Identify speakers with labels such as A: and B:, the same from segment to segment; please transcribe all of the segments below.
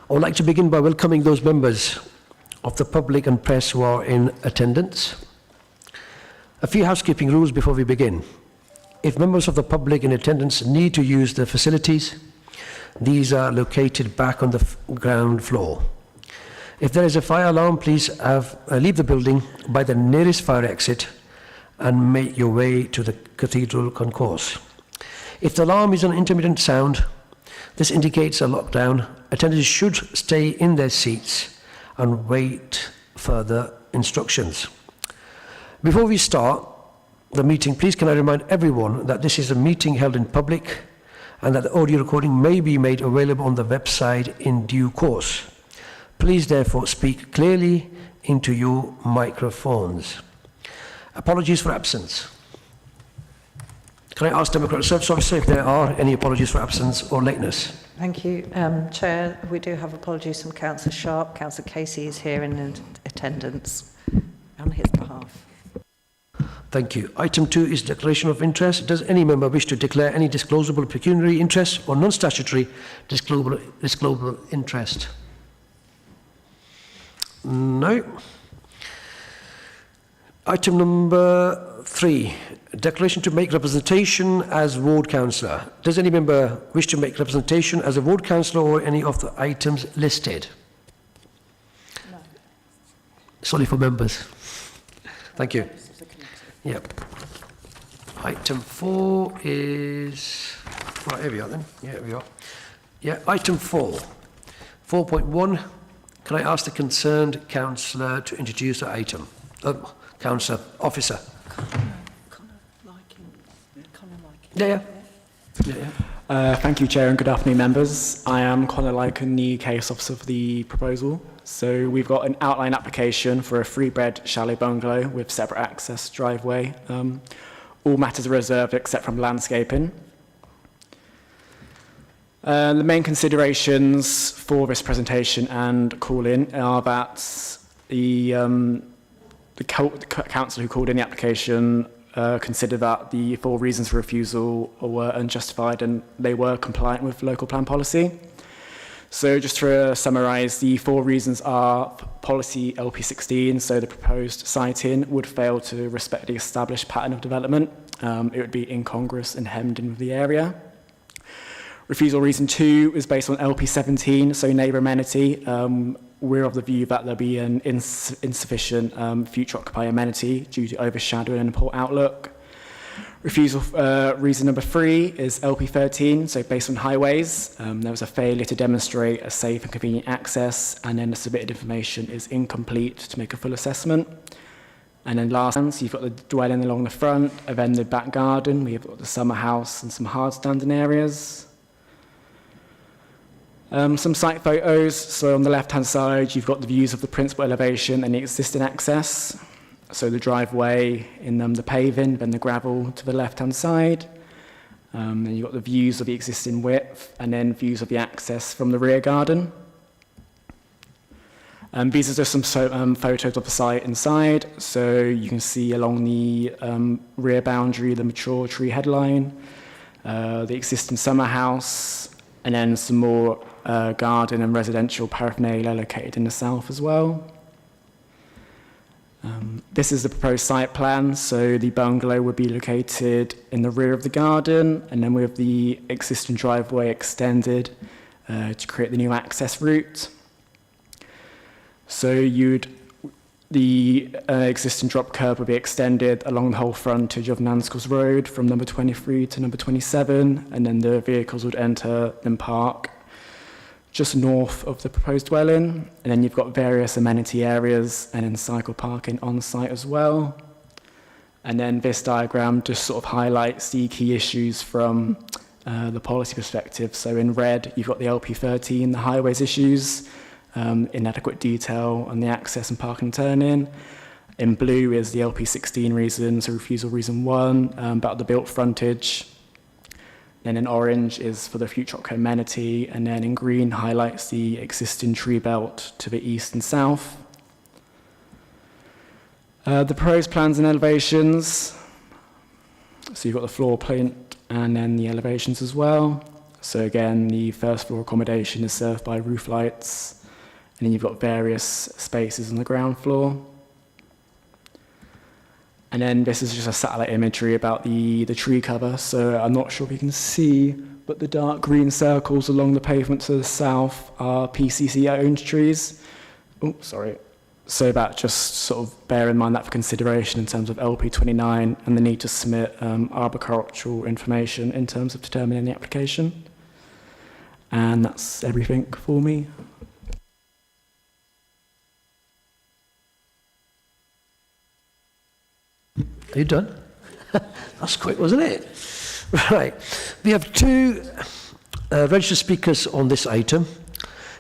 A: I would like to begin by welcoming those members of the public and press who are in attendance. A few housekeeping rules before we begin. If members of the public in attendance need to use the facilities, these are located back on the ground floor. If there is a fire alarm, please leave the building by the nearest fire exit and make your way to the cathedral concourse. If the alarm is an intermittent sound, this indicates a lockdown. Attendants should stay in their seats and wait further instructions. Before we start the meeting, please can I remind everyone that this is a meeting held in public and that the audio recording may be made available on the website in due course. Please therefore speak clearly into your microphones. Apologies for absence. Can I ask Democratic Service Officer if there are any apologies for absence or lateness?
B: Thank you, Chair. We do have apologies from Councillor Sharp. Councillor Casey is here in attendance on his behalf.
A: Thank you. Item 2 is declaration of interest. Does any member wish to declare any disclosable pecuniary interest or non-statutory disclosable interest? No. Item number 3, declaration to make representation as ward councillor. Does any member wish to make representation as a ward councillor or any of the items listed? No. Sorry for members. Thank you. Yep. Item 4 is, right, here we are then. Yeah, here we are. Yeah, item 4. 4.1, can I ask the concerned councillor to introduce the item? Councillor Officer. Yeah.
C: Thank you, Chair, and good afternoon, members. I am Conor Lycan, the case officer for the proposal. So we've got an outline application for a 3-bed chalet bungalow with separate access driveway. All matters are reserved except from landscaping. The main considerations for this presentation and call-in are that the council who called in the application considered that the 4 reasons for refusal were unjustified and they were compliant with local plan policy. So just to summarise, the 4 reasons are policy LP16, so the proposed site-in would fail to respect the established pattern of development. It would be incongruous and hemmed in with the area. Refusal reason 2 is based on LP17, so neighbour amenity. We're of the view that there'll be an insufficient future occupier amenity due to overshadowing and poor outlook. Refusal reason number 3 is LP13, so based on highways. There was a failure to demonstrate a safe and convenient access, and then the submitted information is incomplete to make a full assessment. And then last, so you've got the dwelling along the front, and then the back garden. We have got the summer house and some hard standing areas. Some site photos. So on the left-hand side, you've got the views of the principal elevation and the existing access. So the driveway in the paving, then the gravel to the left-hand side. Then you've got the views of the existing width, and then views of the access from the rear garden. These are just some photos of the site inside. So you can see along the rear boundary, the mature tree headline, the existing summer house, and then some more garden and residential paraphernalia located in the south as well. This is the proposed site plan, so the bungalow would be located in the rear of the garden, and then we have the existing driveway extended to create the new access route. So the existing drop curb would be extended along the whole frontage of Nanscles Road from number 23 to number 27, and then the vehicles would enter and park just north of the proposed dwelling. And then you've got various amenity areas and then cycle parking on site as well. And then this diagram just sort of highlights the key issues from the policy perspective. So in red, you've got the LP13, the highways issues, inadequate detail on the access and parking turn-in. In blue is the LP16 reason, so refusal reason 1, about the built frontage. Then in orange is for the future amenity, and then in green highlights the existing tree belt to the east and south. The proposed plans and elevations. So you've got the floor plan and then the elevations as well. So again, the first floor accommodation is served by roof lights, and then you've got various spaces on the ground floor. And then this is just a satellite imagery about the tree cover. So I'm not sure if you can see, but the dark green circles along the pavement to the south are PCC-owned trees. Oh, sorry. So that just sort of bear in mind that for consideration in terms of LP29 and the need to submit arboricultural information in terms of determining the application. And that's everything for me.
A: Are you done? That's quick, wasn't it? Right. We have two registered speakers on this item.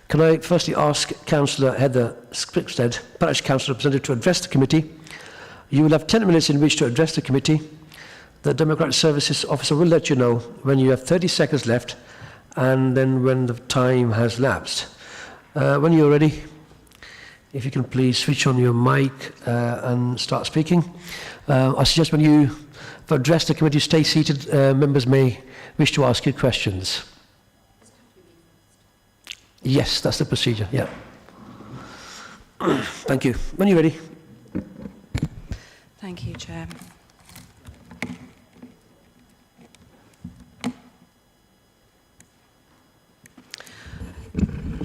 A: Can I firstly ask Councillor Heather Scripstead, Parish Council Representative, to address the committee? You will have 10 minutes in which to address the committee. The Democratic Services Officer will let you know when you have 30 seconds left and then when the time has lapsed. When you're ready, if you can please switch on your mic and start speaking. I suggest when you address the committee, stay seated. Members may wish to ask you questions. Yes, that's the procedure, yeah. Thank you. When you're ready.
D: Thank you, Chair.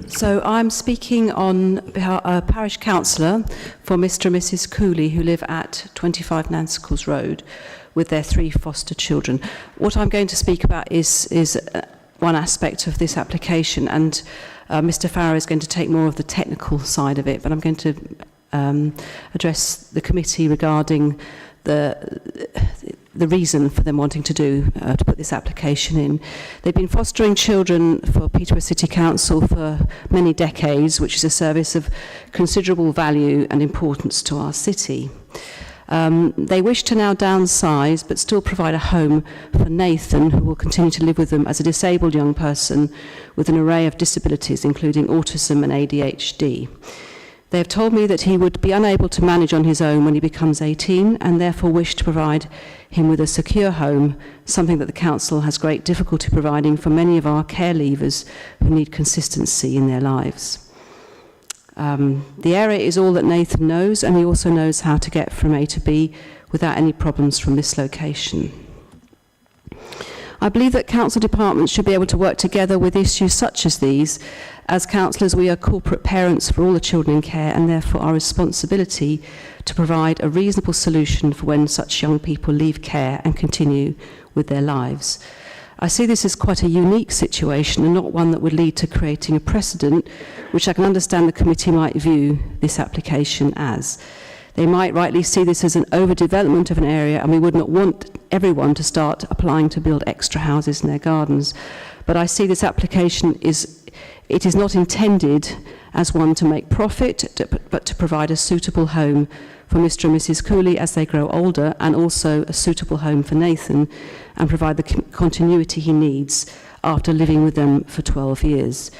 D: So I'm speaking on behalf of Parish Councillor for Mr and Mrs Cooley, who live at 25 Nansicles Road with their 3 foster children. What I'm going to speak about is one aspect of this application, and Mr Farrow is going to take more of the technical side of it, but I'm going to address the committee regarding the reason for them wanting to put this application in. They've been fostering children for Peterborough City Council for many decades, which is a service of considerable value and importance to our city. They wish to now downsize but still provide a home for Nathan, who will continue to live with them as a disabled young person with an array of disabilities, including autism and ADHD. They have told me that he would be unable to manage on his own when he becomes 18 and therefore wish to provide him with a secure home, something that the council has great difficulty providing for many of our care leavers who need consistency in their lives. The area is all that Nathan knows, and he also knows how to get from A to B without any problems from this location. I believe that council departments should be able to work together with issues such as these. As councillors, we are corporate parents for all the children in care, and therefore our responsibility to provide a reasonable solution for when such young people leave care and continue with their lives. I see this as quite a unique situation and not one that would lead to creating a precedent, which I can understand the committee might view this application as. They might rightly see this as an overdevelopment of an area, and we would not want everyone to start applying to build extra houses in their gardens. But I see this application it is not intended as one to make profit, but to provide a suitable home for Mr and Mrs Cooley as they grow older, and also a suitable home for Nathan, and provide the continuity he needs after living with them for 12 years.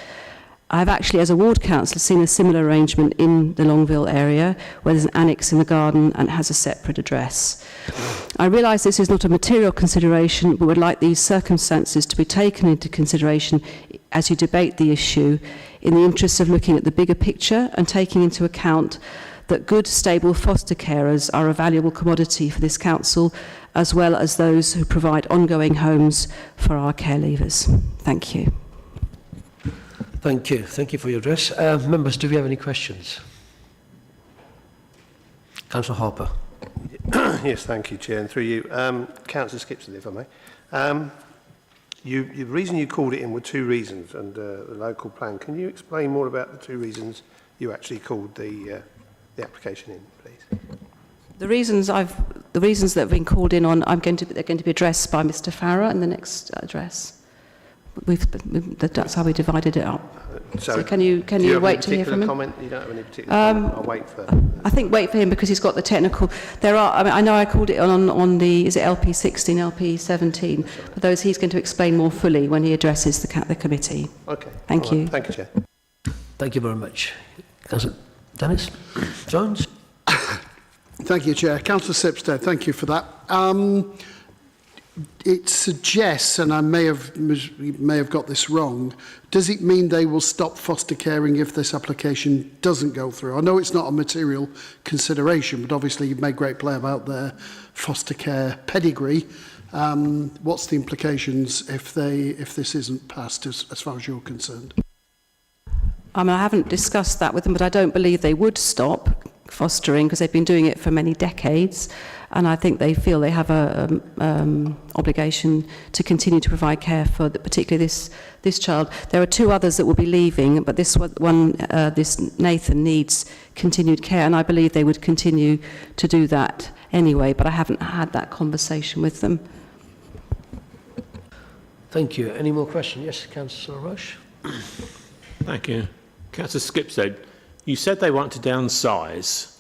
D: I've actually, as a ward councillor, seen a similar arrangement in the Longville area, where there's an annex in the garden and has a separate address. I realise this is not a material consideration, but would like these circumstances to be taken into consideration as you debate the issue, in the interest of looking at the bigger picture and taking into account that good, stable foster carers are a valuable commodity for this council, as well as those who provide ongoing homes for our care leavers. Thank you.
A: Thank you. Thank you for your address. Members, do we have any questions? Councillor Harper.
E: Yes, thank you, Chair. And through you, Councillor Skipson, if I may. The reason you called it in were 2 reasons under the local plan. Can you explain more about the 2 reasons you actually called the application in, please?
D: The reasons that have been called in on, they're going to be addressed by Mr Farrow in the next address. That's how we divided it up. So can you wait to hear from him? Comment? You don't have any particular comment? I'll wait for. I think wait for him because he's got the technical. There are. I mean, I know I called it on the. Is it LP 16, LP 17? But those he's going to explain more fully when he addresses the committee. Okay. Thank you.
E: Thank you, Chair.
A: Thank you very much. Councillor Dennis Jones.
F: Thank you, Chair. Councillor Sipstead, thank you for that. it suggests, and I may have got this wrong, does it mean they will stop foster caring if this application doesn't go through? I know it's not a material consideration, but obviously you've made great play about their foster care pedigree. What's the implications if this isn't passed as far as you're concerned?
D: I mean, I haven't discussed that with them, but I don't believe they would stop fostering because they've been doing it for many decades, and I think they feel they have a obligation to continue to provide care for particularly this child. There are two others that will be leaving, but this one, this Nathan, needs continued care, and I believe they would continue to do that anyway, but I haven't had that conversation with them.
A: Thank you. Any more questions? Yes, Councillor Rush.
G: Thank you. Councillor Skipstead, you said they want to downsize,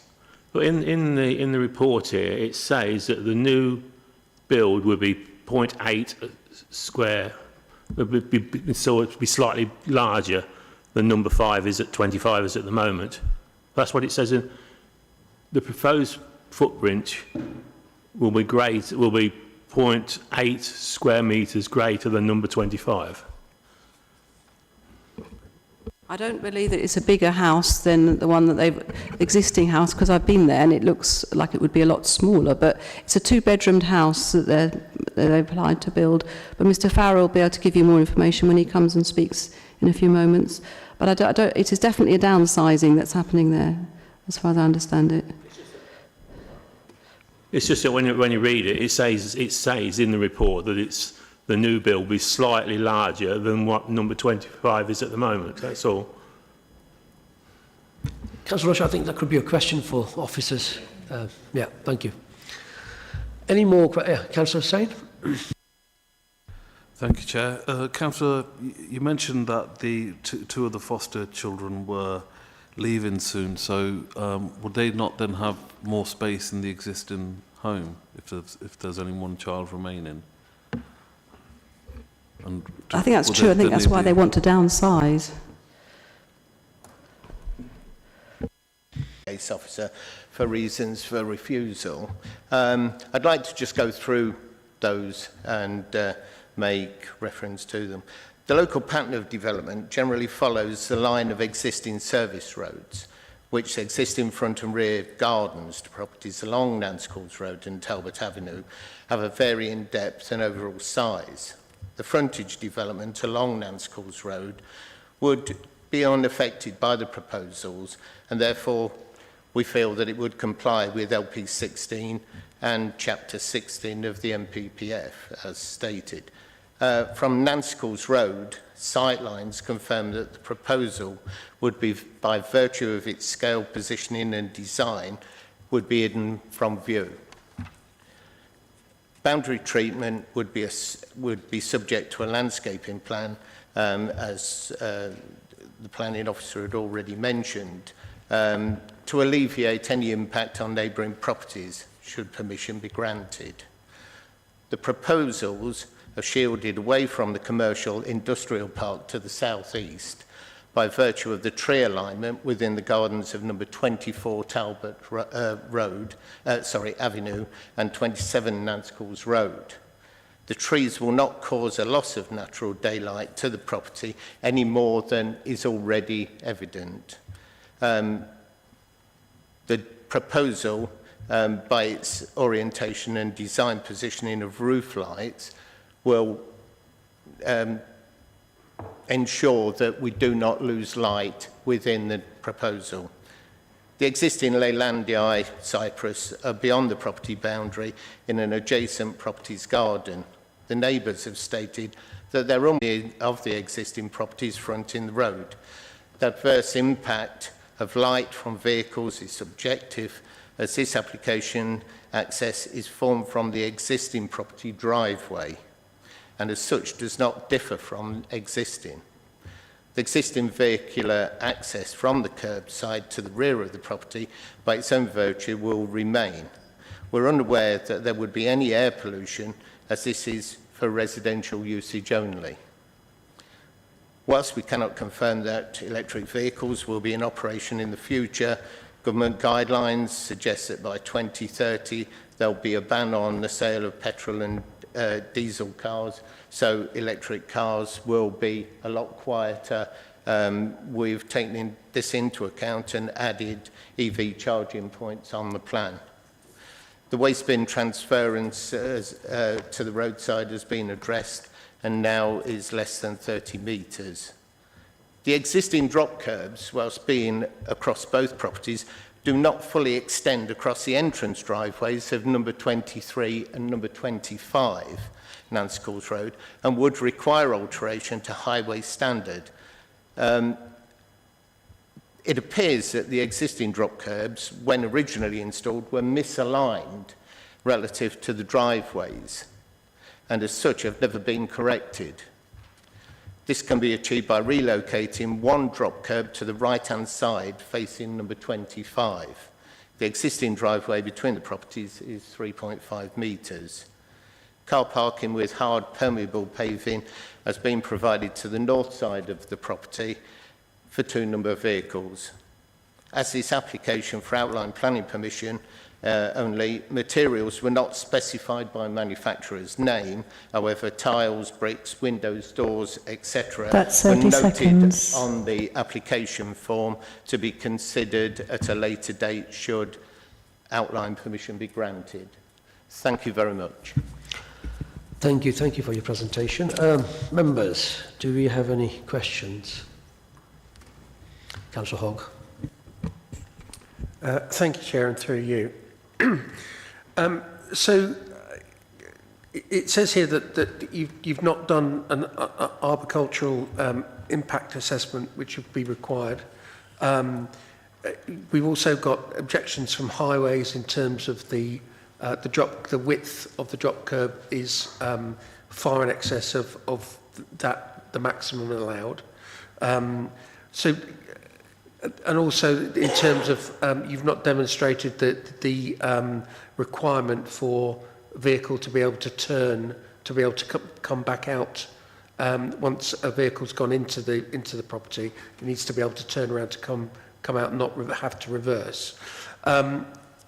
G: but in the report here it says that the new build would be 0.8 square, so it would be slightly larger than number 5 is at 25 is at the moment. That's what it says in the proposed footprint will be 0.8 square metres greater than number 25.
D: I don't believe that it's a bigger house than the one that existing house, because I've been there and it looks like it would be a lot smaller, but it's a 2-bedroomed house that they've applied to build. But Mr. Farrell will be able to give you more information when he comes and speaks in a few moments. But I don't, it is definitely a downsizing that's happening there, as far as I understand it.
G: It's just that when you read it, it says in the report that the new build will be slightly larger than what number 25 is at the moment. That's all.
A: Councillor Rush, I think that could be a question for officers. Yeah, thank you. Any more? Councillor Sain?
H: Thank you, Chair. Councillor, you mentioned that the two of the foster children were leaving soon, so would they not then have more space in the existing home if there's only one child remaining? And
D: I think that's true. I think that's why they want to downsize.
E: Case officer for reasons for refusal. I'd like to just go through those and make reference to them. The local pattern of development generally follows the line of existing service roads, which exist in front and rear gardens to properties along Nancycles Road and Talbot Avenue, have a varying depth and overall size. The frontage development along Nancycles Road would be unaffected by the proposals, and therefore we feel that it would comply with LP 16 and Chapter 16 of the MPPF, as stated. From Nancycles Road, sightlines confirm that the proposal would be, by virtue of its scale, positioning and design, would be hidden from view. Boundary treatment would be subject to a landscaping plan, as the planning officer had already mentioned, to alleviate any impact on neighbouring properties should permission be granted. The proposals are shielded away from the commercial industrial park to the southeast by virtue of the tree alignment within the gardens of number 24 Talbot Avenue and 27 Nancycles Road. The trees will not cause a loss of natural daylight to the property any more than is already evident. The proposal, by its orientation and design positioning of roof lights, will ensure that we do not lose light within the proposal. The existing Leylandii cypress are beyond the property boundary in an adjacent property's garden. The neighbours have stated that they're only of the existing properties fronting the road. The adverse impact of light from vehicles is subjective, as this application access is formed from the existing property driveway, and as such does not differ from existing. The existing vehicular access from the curbside to the rear of the property by its own virtue will remain. We're unaware that there would be any air pollution, as this is for residential usage only. Whilst we cannot confirm that electric vehicles will be in operation in the future, government guidelines suggest that by 2030 there'll be a ban on the sale of petrol and
I: diesel cars, so electric cars will be a lot quieter. We've taken this into account and added EV charging points on the plan. The waste bin transference to the roadside has been addressed and now is less than 30 metres. The existing drop curbs, whilst being across both properties, do not fully extend across the entrance driveways of number 23 and number 25, Nance Court Road, and would require alteration to highway standard. It appears that the existing drop curbs, when originally installed, were misaligned relative to the driveways, and as such have never been corrected. This can be achieved by relocating one drop curb to the right-hand side facing number 25. The existing driveway between the properties is 3.5 metres. Car parking with hard permeable paving has been provided to the north side of the property for 2 number of vehicles. As this application for outline planning permission only, materials were not specified by manufacturer's name. However, tiles, bricks, windows, doors, etc.
B: That's
I: were
B: 30
I: noted
B: seconds.
I: on the application form to be considered at a later date should outline permission be granted. Thank you very much.
A: Thank you for your presentation. Members, do we have any questions? Councillor Hogg.
J: Thank you, Chair, and through you. It says here that you've not done an arboricultural impact assessment, which would be required. We've also got objections from highways in terms of the width of the drop curb is far in excess of the maximum allowed. And also in terms of you've not demonstrated that the requirement for a vehicle to be able to turn, to be able to come back out once a vehicle's gone into the property, it needs to be able to turn around to come out and not have to reverse.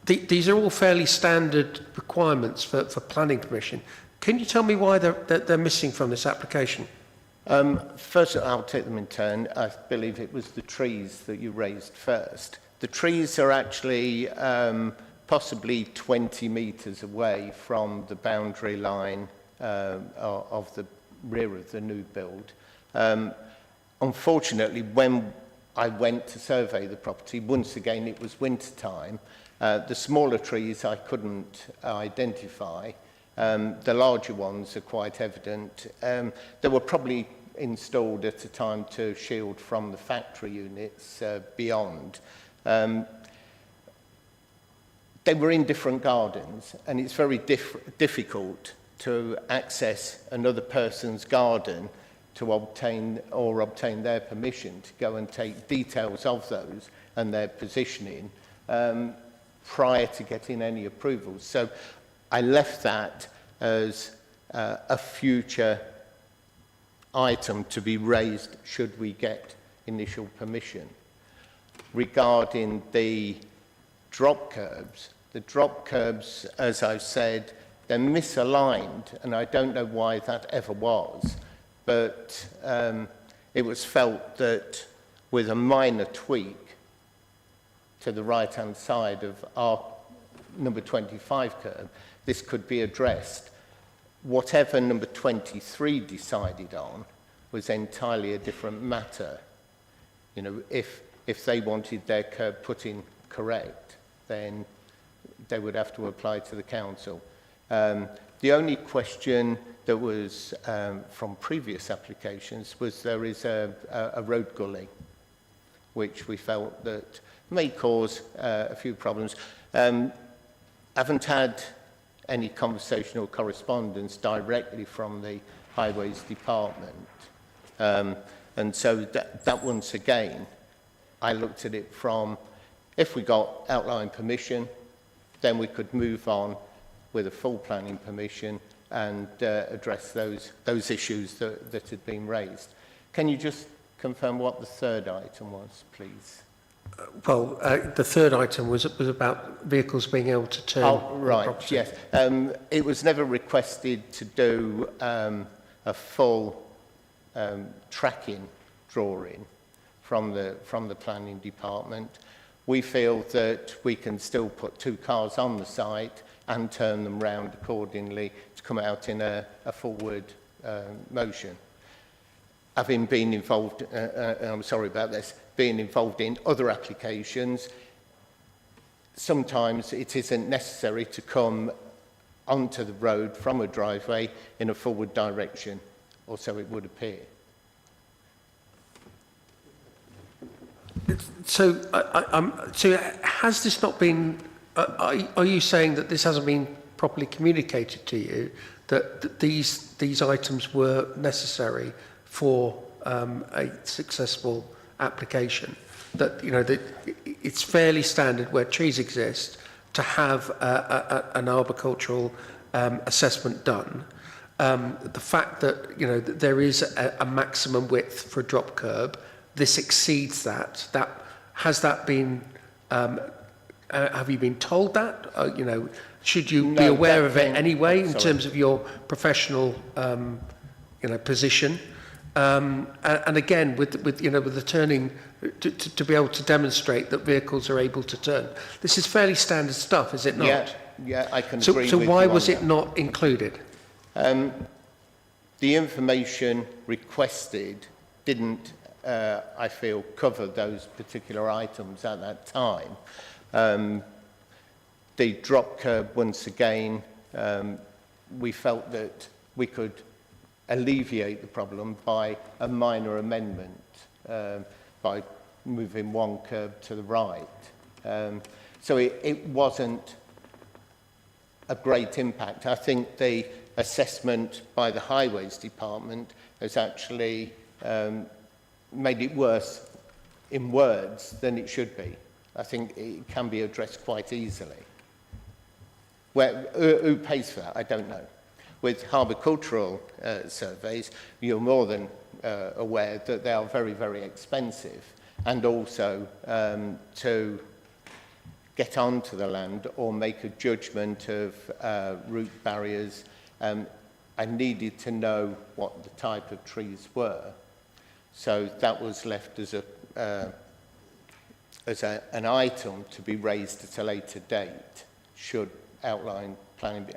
J: These are all fairly standard requirements for planning permission. Can you tell me why they're missing from this application?
I: First, I'll take them in turn. I believe it was the trees that you raised first. The trees are actually possibly 20 metres away from the boundary line of the rear of the new build. Unfortunately, when I went to survey the property, once again it was winter time, the smaller trees I couldn't identify. The larger ones are quite evident. They were probably installed at a time to shield from the factory units beyond. They were in different gardens, and it's very difficult to access another person's garden to obtain their permission to go and take details of those and their positioning prior to getting any approvals. So I left that as a future item to be raised should we get initial permission. Regarding the drop curbs, as I've said, they're misaligned, and I don't know why that ever was, but it was felt that with a minor tweak to the right-hand side of our number 25 curb, this could be addressed. Whatever number 23 decided on was entirely a different matter. You know, if they wanted their curb put in correct, then they would have to apply to the council. The only question that was from previous applications was there is a road gully, which we felt that may cause a few problems. Haven't had any conversational correspondence directly from the Highways Department. And so that once again, I looked at it from, if we got outline permission, then we could move on with a full planning permission and address those issues that had been raised. Can you just confirm what the third item was, please?
J: The third item was about vehicles being able to turn.
I: Oh,
J: on the
I: right,
J: property.
I: yes. It was never requested to do a full tracking drawing from the planning department. We feel that we can still put 2 cars on the site and turn them round accordingly to come out in a forward motion. Having been involved, I'm sorry about this, being involved in other applications, sometimes it isn't necessary to come onto the road from a driveway in a forward direction, or so it would appear.
J: So, so has this not been? Are you saying that this hasn't been properly communicated to you that these items were necessary for a successful application? That that it's fairly standard where trees exist to have an arboricultural assessment done. The fact that that there is a maximum width for a drop curb. This exceeds that. Has that been? Have you been told that? Should you be aware of it anyway in terms of your professional, position? And again, with the turning, to be able to demonstrate that vehicles are able to turn. This is fairly standard stuff, is it not?
I: Yeah, I can agree with you.
J: So why was it not included?
I: The information requested didn't. I feel, cover those particular items at that time. The drop curb, once again, we felt that we could alleviate the problem by a minor amendment, by moving 1 curb to the right. So it wasn't a great impact. I think the assessment by the Highways Department has actually made it worse in words than it should be. I think it can be addressed quite easily. Who pays for that? I don't know. With arboricultural surveys, you're more than aware that they are very, very expensive, and also to get onto the land or make a judgment of root barriers, I needed to know what the type of trees were. So that was left as an item to be raised at a later date, should outline planning.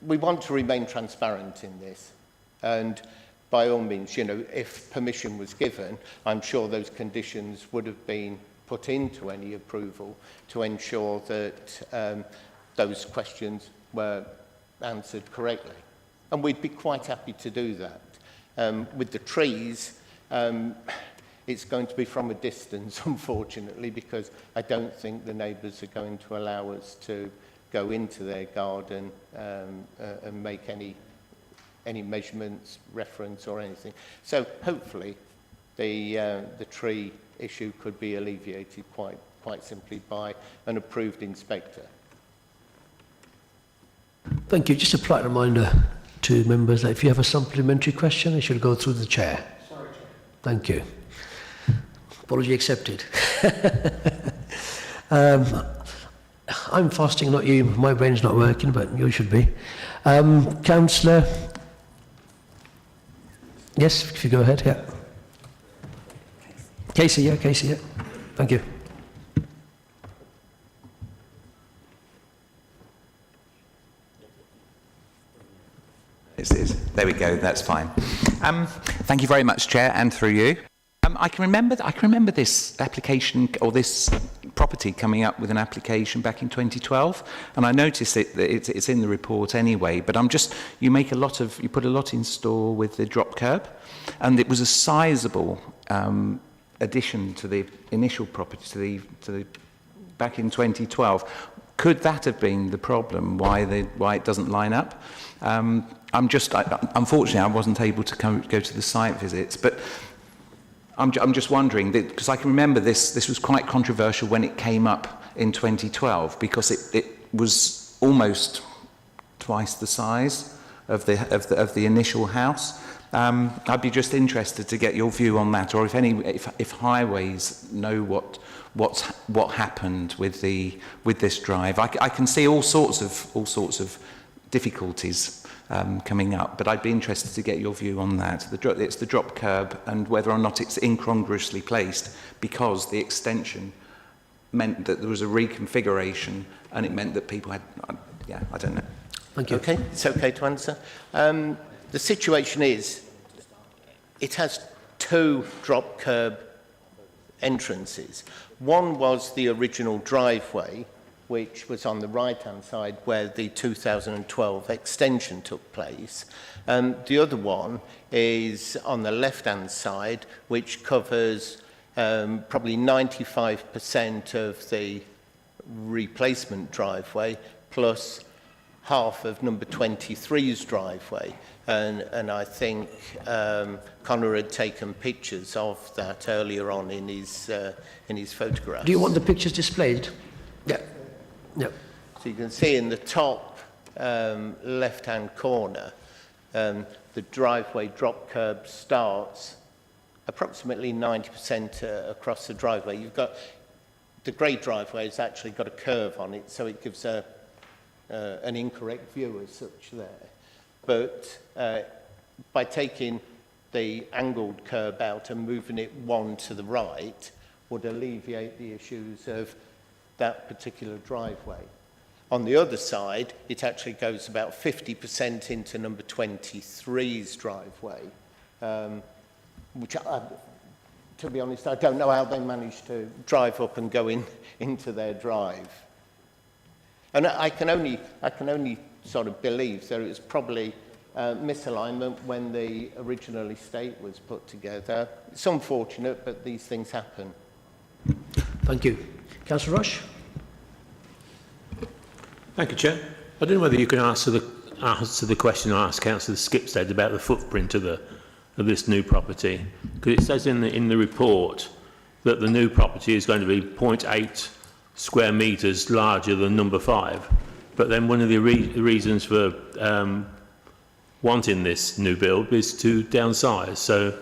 I: We want to remain transparent in this, and by all means, if permission was given, I'm sure those conditions would have been put into any approval to ensure that those questions were answered correctly. And we'd be quite happy to do that. With the trees, it's going to be from a distance, unfortunately, because I don't think the neighbours are going to allow us to go into their garden and make any measurements, reference or anything. So hopefully the tree issue could be alleviated quite simply by an approved inspector.
A: Thank you. Just a polite reminder to members that if you have a supplementary question, it should go through the chair.
J: Sorry, Chair.
A: Thank you. Apology accepted. I'm fasting, not you. My brain's not working, but you should be. Councillor? Yes, if you go ahead, yeah. Casey, yeah. Thank you.
K: There we go. That's fine. Thank you very much, Chair, and through you. I can remember this application or this property coming up with an application back in 2012, and I noticed it's in the report anyway. But you put a lot in store with the drop curb, and it was a sizable addition to the initial property back in 2012. Could that have been the problem? Why it doesn't line up? Unfortunately, I wasn't able to go to the site visits, but I'm just wondering, because I can remember this was quite controversial when it came up in 2012, because it was almost twice the size of the initial house, I'd be just interested to get your view on that, or if highways know what happened with this drive. I can see all sorts of difficulties coming up, but I'd be interested to get your view on that. It's the drop curb and whether or not it's incongruously placed, because the extension meant that there was a reconfiguration and it meant that people had, I don't know.
A: Thank you.
I: Okay, it's okay to answer. The situation is, it has two drop curb entrances. One was the original driveway, which was on the right-hand side where the 2012 extension took place. The other one is on the left-hand side, which covers probably 95% of the replacement driveway, plus half of number 23's driveway. And I think Connor had taken pictures of that earlier on in his photographs.
A: Do you want the pictures displayed? Yeah. Yeah.
I: So you can see in the top left-hand corner, the driveway drop curb starts approximately 90% across the driveway. You've got the grey driveway has actually got a curve on it, so it gives an incorrect view as such there. But by taking the angled curb out and moving it one to the right would alleviate the issues of that particular driveway. On the other side, it actually goes about 50% into number 23's driveway, which, to be honest, I don't know how they managed to drive up and go into their drive. And I can only sort of believe there was probably misalignment when the original estate was put together. It's unfortunate, but these things happen.
A: Thank you. Councillor Rush?
G: Thank you, Chair. I don't know whether you can answer the question I asked Councillor Skipstead about the footprint of this new property, because it says in the report that the new property is going to be 0.8 square metres larger than number 5. But then one of the reasons for wanting this new build is to downsize. So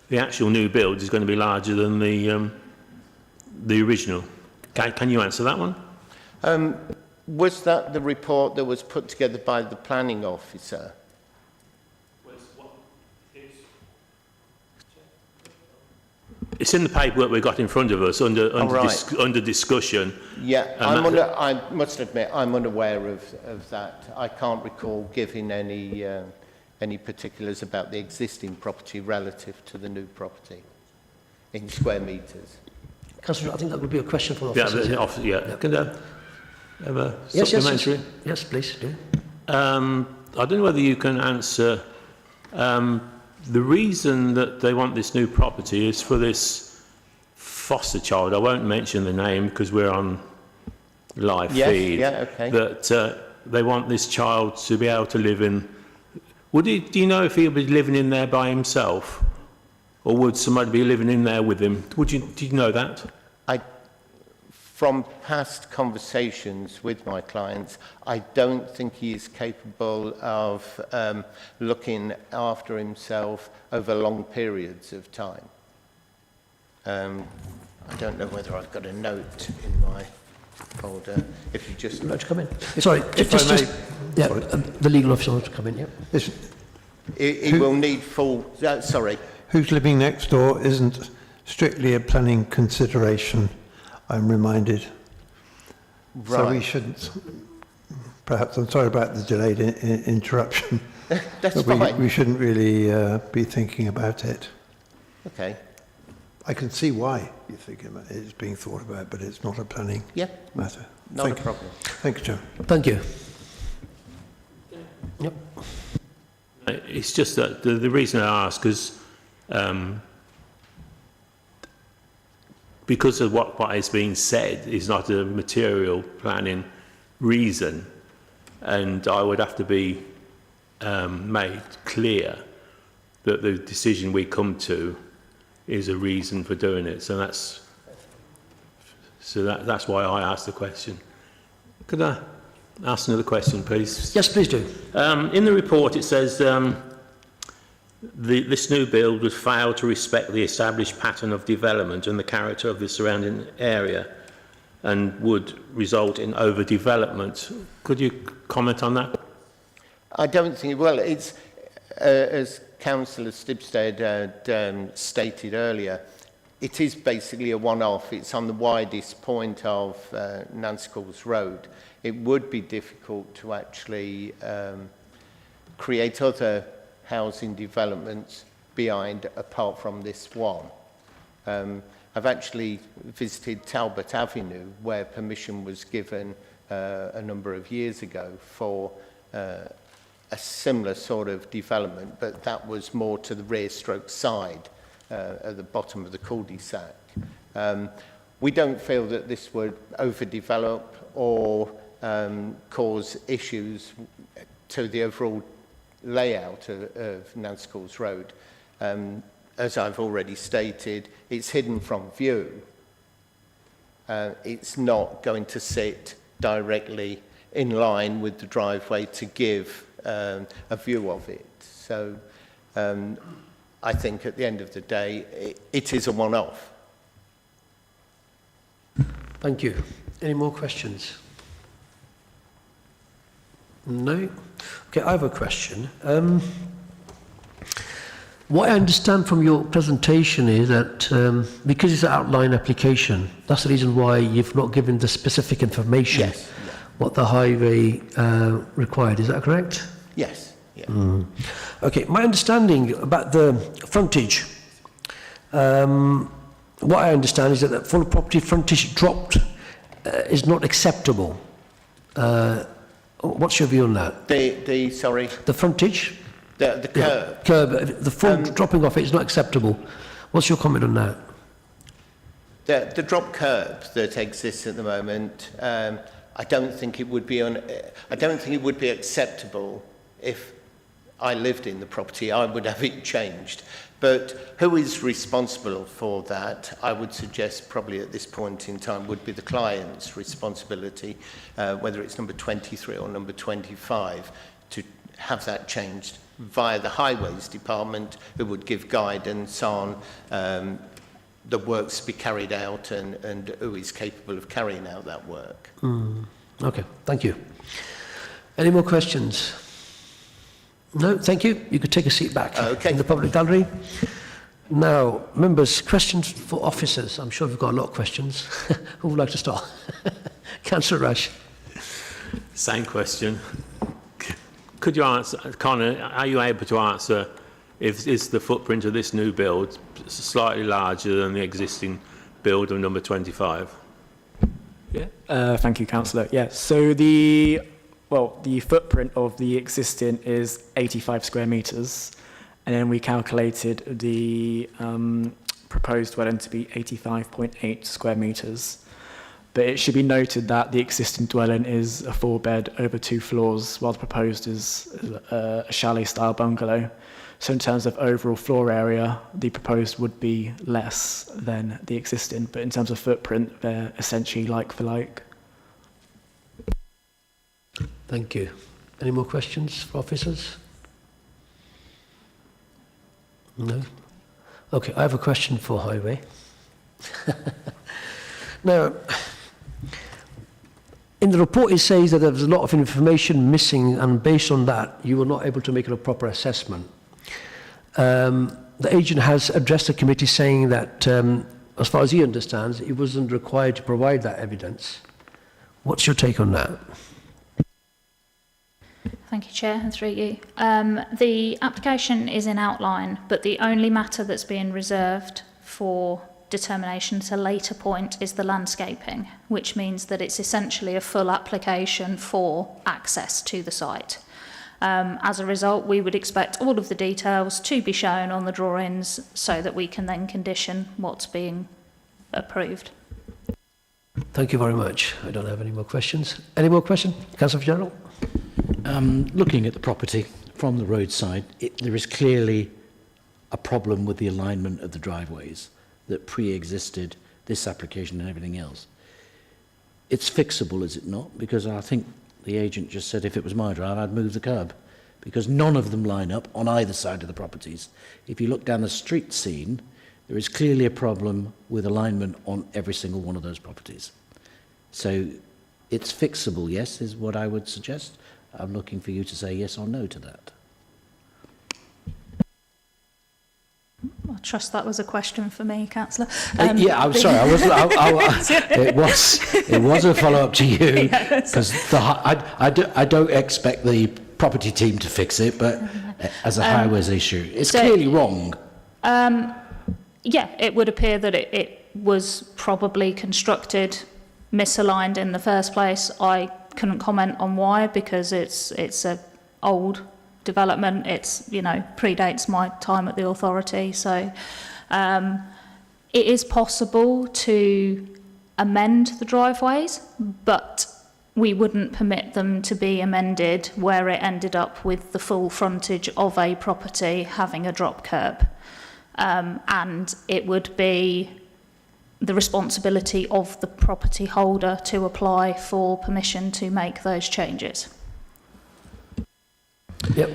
G: the actual new build is going to be larger than the original. Can you answer that one?
I: Was that the report that was put together by the planning officer?
G: It's in the paperwork we've got in front of us under discussion.
I: Yeah, I must admit I'm unaware of that. I can't recall giving any particulars about the existing property relative to the new property in square metres.
A: Councillor, I think that would be a question for
G: officers.
A: Yeah.
G: Can I have a supplementary?
A: Yes, please do.
G: I don't know whether you can answer. The reason that they want this new property is for this foster child. I won't mention the name because we're on live feed.
I: Yeah, okay.
G: That they want this child to be able to live in. Do you know if he'll be living in there by himself, or would somebody be living in there with him? Do you know that?
I: From past conversations with my clients, I don't think he is capable of looking after himself over long periods of time. I don't know whether I've got a note in my folder. If you just...
A: Would you like to come in? Sorry, the legal officer wants to come in, yeah.
I: He will need full... sorry.
L: Who's living next door isn't strictly a planning consideration, I'm reminded.
I: Right.
L: So we shouldn't, perhaps, I'm sorry about the delayed interruption.
I: That's
L: but
I: fine.
L: We shouldn't really be thinking about it.
I: Okay.
L: I can see why you're thinking about it. It's being thought about, but it's not a planning matter.
I: Not a problem.
L: Thank you, Chair.
A: Thank you. Yep.
G: It's just that the reason I ask is because of what is being said is not a material planning reason, and I would have to be made clear that the decision we come to is a reason for doing it. So that's why I asked the question. Could I ask another question, please?
A: Yes, please do.
G: In the report it says this new build would fail to respect the established pattern of development and the character of the surrounding area and would result in overdevelopment. Could you comment on that?
I: I don't think, well, it's, as Councillor Stibsted had stated earlier, it is basically a one-off. It's on the widest point of Nancycles Road. It would be difficult to actually create other housing developments behind, apart from this one. I've actually visited Talbot Avenue, where permission was given a number of years ago for a similar sort of development, but that was more to the rear stroke side at the bottom of the cul-de-sac. We don't feel that this would overdevelop or cause issues to the overall layout of Nancycles Road. As I've already stated, it's hidden from view. It's not going to sit directly in line with the driveway to give a view of it. So I think at the end of the day, it is a one-off.
A: Thank you. Any more questions? No? Okay, I have a question. What I understand from your presentation is that because it's an outline application, that's the reason why you've not given the specific information.
I: Yes.
A: What the highway required. Is that correct?
I: Yes. Yeah.
A: Okay, my understanding about the frontage, what I understand is that the full property frontage dropped is not acceptable. What's your view on that?
I: Sorry?
A: The frontage?
I: The curb.
A: Yeah, curb. The full dropping off it is not acceptable. What's your comment on that?
I: The drop curb that exists at the moment, I don't think it would be acceptable if I lived in the property. I would have it changed. But who is responsible for that, I would suggest probably at this point in time would be the client's responsibility, whether it's number 23 or number 25, to have that changed via the Highways Department, who would give guidance on the works to be carried out and who is capable of carrying out that work.
A: Okay, thank you. Any more questions? No, thank you. You could take a seat back in the public gallery. Now, members, questions for officers. I'm sure we've got a lot of questions. Who would like to start? Councillor Rush.
G: Same question. Could you answer, Connor, are you able to answer if is the footprint of this new build slightly larger than the existing build of number 25?
C: Yeah. Thank you, Councillor. Yeah. So the footprint of the existing is 85 square metres, and then we calculated the proposed dwelling to be 85.8 square metres. But it should be noted that the existing dwelling is a 4-bed over 2 floors, while the proposed is a chalet-style bungalow. So in terms of overall floor area, the proposed would be less than the existing, but in terms of footprint, they're essentially like for like.
A: Thank you. Any more questions for officers? No? Okay, I have a question for Highway. Now, in the report it says that there was a lot of information missing, and based on that you were not able to make a proper assessment. The agent has addressed the committee saying that as far as he understands, he wasn't required to provide that evidence. What's your take on that?
M: Thank you, Chair, and through you. The application is in outline, but the only matter that's being reserved for determination at a later point is the landscaping, which means that it's essentially a full application for access to the site. As a result, we would expect all of the details to be shown on the drawings so that we can then condition what's being approved.
A: Thank you very much. I don't have any more questions. Any more questions? Councillor General?
N: Looking at the property from the roadside, there is clearly a problem with the alignment of the driveways that pre-existed this application and everything else. It's fixable, is it not? Because I think the agent just said if it was my drive, I'd move the curb because none of them line up on either side of the properties. If you look down the street scene, there is clearly a problem with alignment on every single one of those properties. So it's fixable, yes, is what I would suggest. I'm looking for you to say yes or no to that.
M: I trust that was a question for me, Councillor.
N: Yeah, I'm sorry. It was a follow-up to you, because I don't expect the property team to fix it, but as a highways issue, it's clearly wrong.
M: Yeah, it would appear that it was probably constructed misaligned in the first place. I couldn't comment on why, because it's a old development. It's, you know, predates my time at the authority. So it is possible to amend the driveways, but we wouldn't permit them to be amended where it ended up with the full frontage of a property having a drop curb. And it would be the responsibility of the property holder to apply for permission to make those changes.
A: Yep.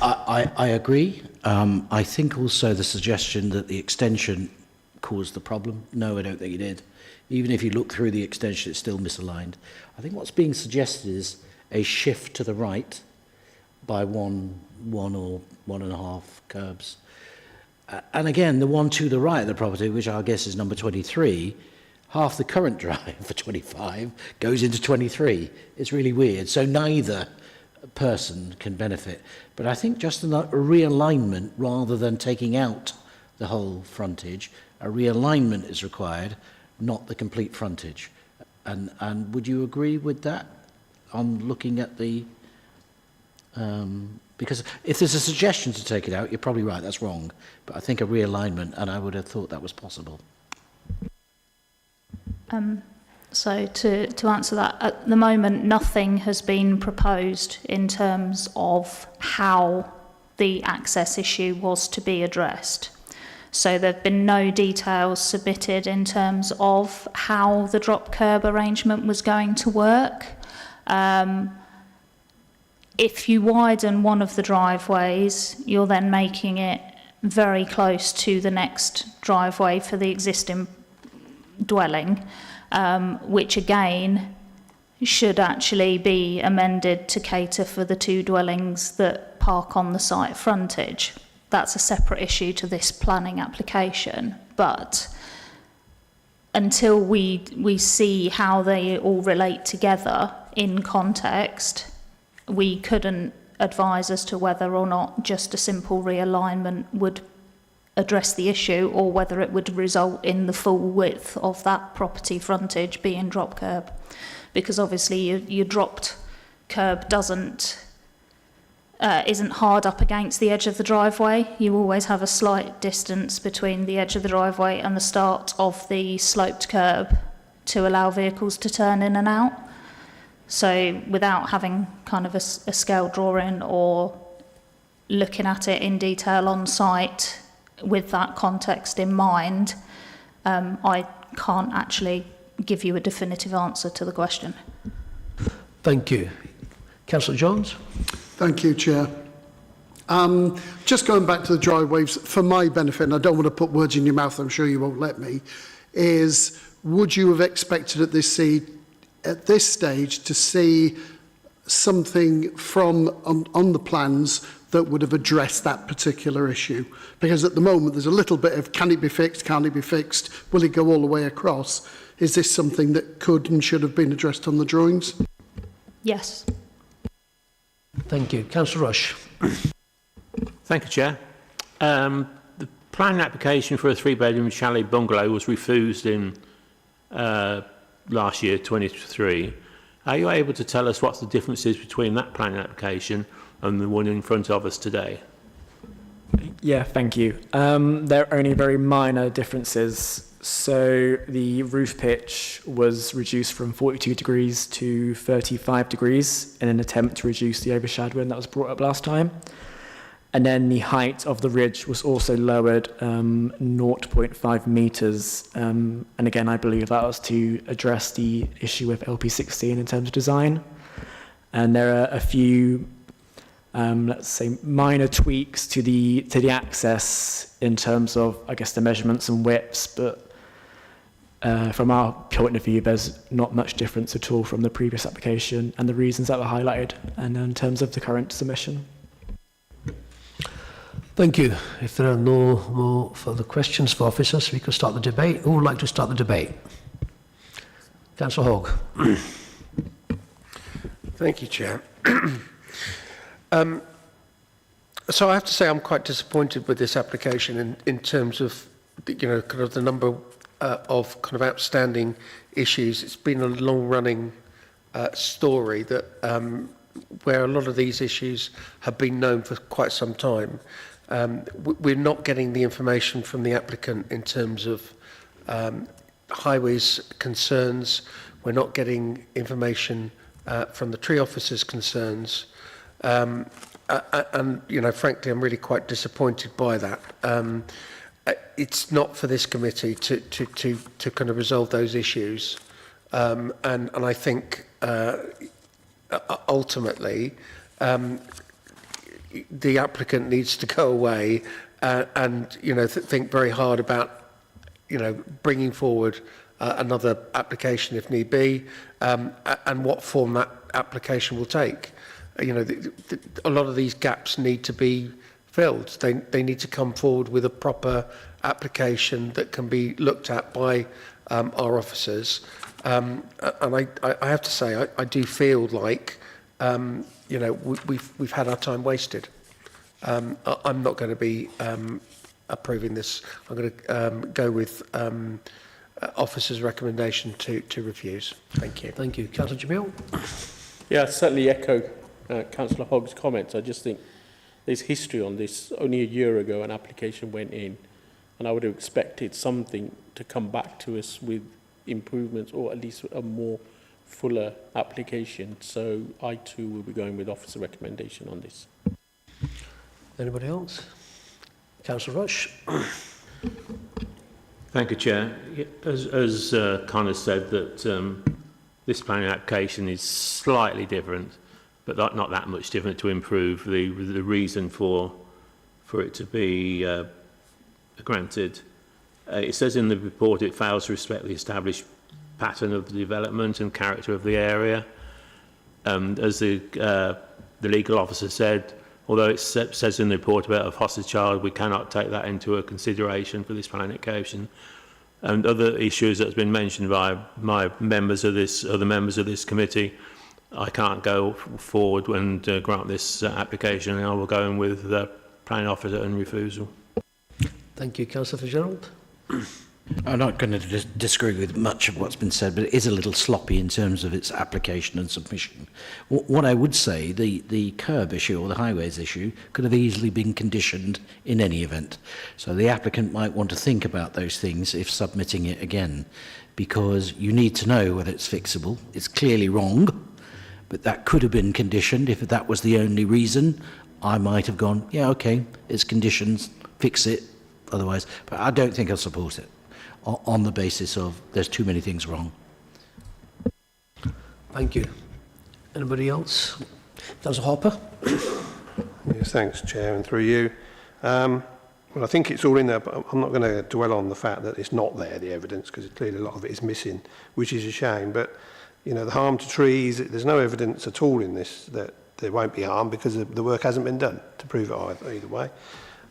N: I agree. I think also the suggestion that the extension caused the problem. No, I don't think it did. Even if you look through the extension, it's still misaligned. I think what's being suggested is a shift to the right by one or 1.5 curbs. And again, the one to the right of the property, which I guess is number 23, half the current drive for 25 goes into 23. It's really weird. So neither person can benefit. But I think just a realignment, rather than taking out the whole frontage, a realignment is required, not the complete frontage. And would you agree with that on looking at the... because if there's a suggestion to take it out, you're probably right, that's wrong. But I think a realignment, and I would have thought that was possible.
M: So to answer that, at the moment, nothing has been proposed in terms of how the access issue was to be addressed. So there have been no details submitted in terms of how the drop curb arrangement was going to work. If you widen one of the driveways, you're then making it very close to the next driveway for the existing dwelling, which again should actually be amended to cater for the 2 dwellings that park on the site frontage. That's a separate issue to this planning application, but until we see how they all relate together in context, we couldn't advise as to whether or not just a simple realignment would address the issue, or whether it would result in the full width of that property frontage being drop curb. Because obviously your dropped curb isn't hard up against the edge of the driveway. You always have a slight distance between the edge of the driveway and the start of the sloped curb to allow vehicles to turn in and out. So without having kind of a scale drawing or looking at it in detail on site with that context in mind, I can't actually give you a definitive answer to the question.
A: Thank you. Councillor Jones?
F: Thank you, Chair. Just going back to the driveways, for my benefit, and I don't want to put words in your mouth, I'm sure you won't let me, is would you have expected at this stage to see something from on the plans that would have addressed that particular issue? Because at the moment there's a little bit of can it be fixed, can't it be fixed, will it go all the way across? Is this something that could and should have been addressed on the drawings?
M: Yes.
A: Thank you. Councillor Rush.
G: Thank you, Chair. The planning application for a 3-bedroom chalet bungalow was refused in last year, 23. Are you able to tell us what the difference is between that planning application and the one in front of us today?
C: Yeah, thank you. There are only very minor differences. So the roof pitch was reduced from 42 degrees to 35 degrees in an attempt to reduce the overshadowing that was brought up last time. And then the height of the ridge was also lowered 0.5 metres. And again, I believe that was to address the issue with LP16 in terms of design. And there are a few let's say, minor tweaks to the access in terms of, I guess, the measurements and widths, but from our point of view, there's not much difference at all from the previous application and the reasons that were highlighted, and in terms of the current submission.
A: Thank you. If there are no more further questions for officers, we can start the debate. Who would like to start the debate? Councillor Hogg.
J: Thank you, Chair. So I have to say I'm quite disappointed with this application in terms of, kind of the number of kind of outstanding issues. It's been a long-running story that where a lot of these issues have been known for quite some time. We're not getting the information from the applicant in terms of highways concerns. We're not getting information from the tree officers' concerns. And frankly, I'm really quite disappointed by that. It's not for this committee to kind of resolve those issues. And I think ultimately the applicant needs to go away and think very hard about bringing forward another application if need be, and what form that application will take. A lot of these gaps need to be filled. They need to come forward with a proper application that can be looked at by our officers. And I have to say, I do feel like we've had our time wasted. I'm not going to be approving this. I'm going to go with officer's recommendation to refuse. Thank you.
A: Thank you. Councillor Jamil.
O: Yeah, I certainly echo Councillor Hogg's comments. I just think there's history on this. Only a year ago an application went in, and I would have expected something to come back to us with improvements, or at least a more fuller application. So I too will be going with officer recommendation on this.
A: Anybody else? Councillor Rush.
G: Thank you, Chair. As Connor said, that this planning application is slightly different, but not that much different to improve the reason for it to be granted. It says in the report it fails to respect the established pattern of the development and character of the area. As the legal officer said, although it says in the report about a foster child, we cannot take that into a consideration for this planning application. And other issues that has been mentioned by other members of this committee, I can't go forward and grant this application, and I will go in with the planning officer and refusal.
A: Thank you. Councillor Fitzgerald.
N: I'm not going to disagree with much of what's been said, but it is a little sloppy in terms of its application and submission. What I would say, the curb issue or the highways issue could have easily been conditioned in any event. So the applicant might want to think about those things if submitting it again, because you need to know whether it's fixable. It's clearly wrong, but that could have been conditioned. If that was the only reason, I might have gone, yeah, okay, it's conditions, fix it, otherwise. But I don't think I'll support it on the basis of there's too many things wrong.
A: Thank you. Anybody else? Councillor Hopper.
E: Yes, thanks, Chair, and through you. Well, I think it's all in there, but I'm not going to dwell on the fact that it's not there, the evidence, because clearly a lot of it is missing, which is a shame. But, the harm to trees, there's no evidence at all in this that there won't be harm because the work hasn't been done to prove it either way.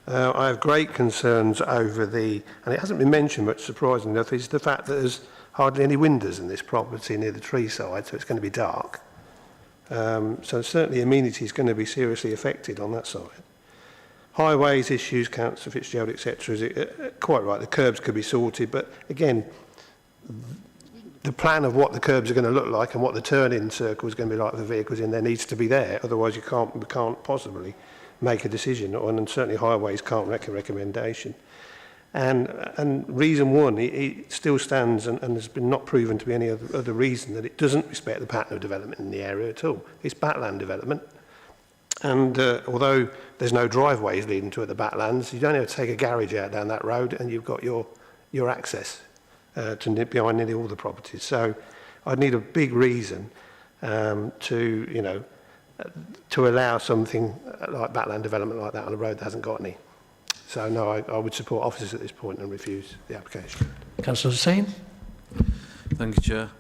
E: I have great concerns over and it hasn't been mentioned much, surprisingly enough, is the fact that there's hardly any windows in this property near the tree side, so it's going to be dark. So certainly amenity is going to be seriously affected on that side. Highways issues, Councillor Fitzgerald, etc., is quite right, the curbs could be sorted, but again, the plan of what the curbs are going to look like and what the turn-in circle is going to be like for vehicles in there needs to be there, otherwise we can't possibly make a decision, and certainly highways can't make a recommendation. And reason one, it still stands and has been not proven to be any other reason that it doesn't respect the pattern of development in the area at all. It's backland development. And although there's no driveways leading to the backlands, you don't have to take a garage out down that road and you've got your access to behind nearly all the properties. So I'd need a big reason to, to allow something like backland development like that on a road that hasn't got any. So no, I would support officers at this point and refuse the application.
A: Councillor Hussain?
H: Thank you, Chair.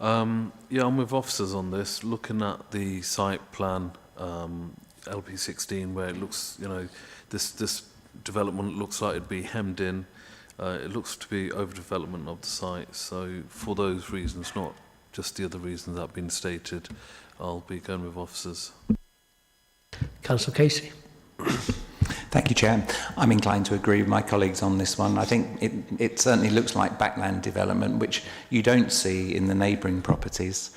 H: Yeah, I'm with officers on this. Looking at the site plan, LP16, where it looks, you know, this development looks like it'd be hemmed in. It looks to be overdevelopment of the site. So for those reasons, not just the other reasons that have been stated, I'll be going with officers.
A: Councillor Casey?
K: Thank you, Chair. I'm inclined to agree with my colleagues on this one. I think it certainly looks like backland development, which you don't see in the neighbouring properties.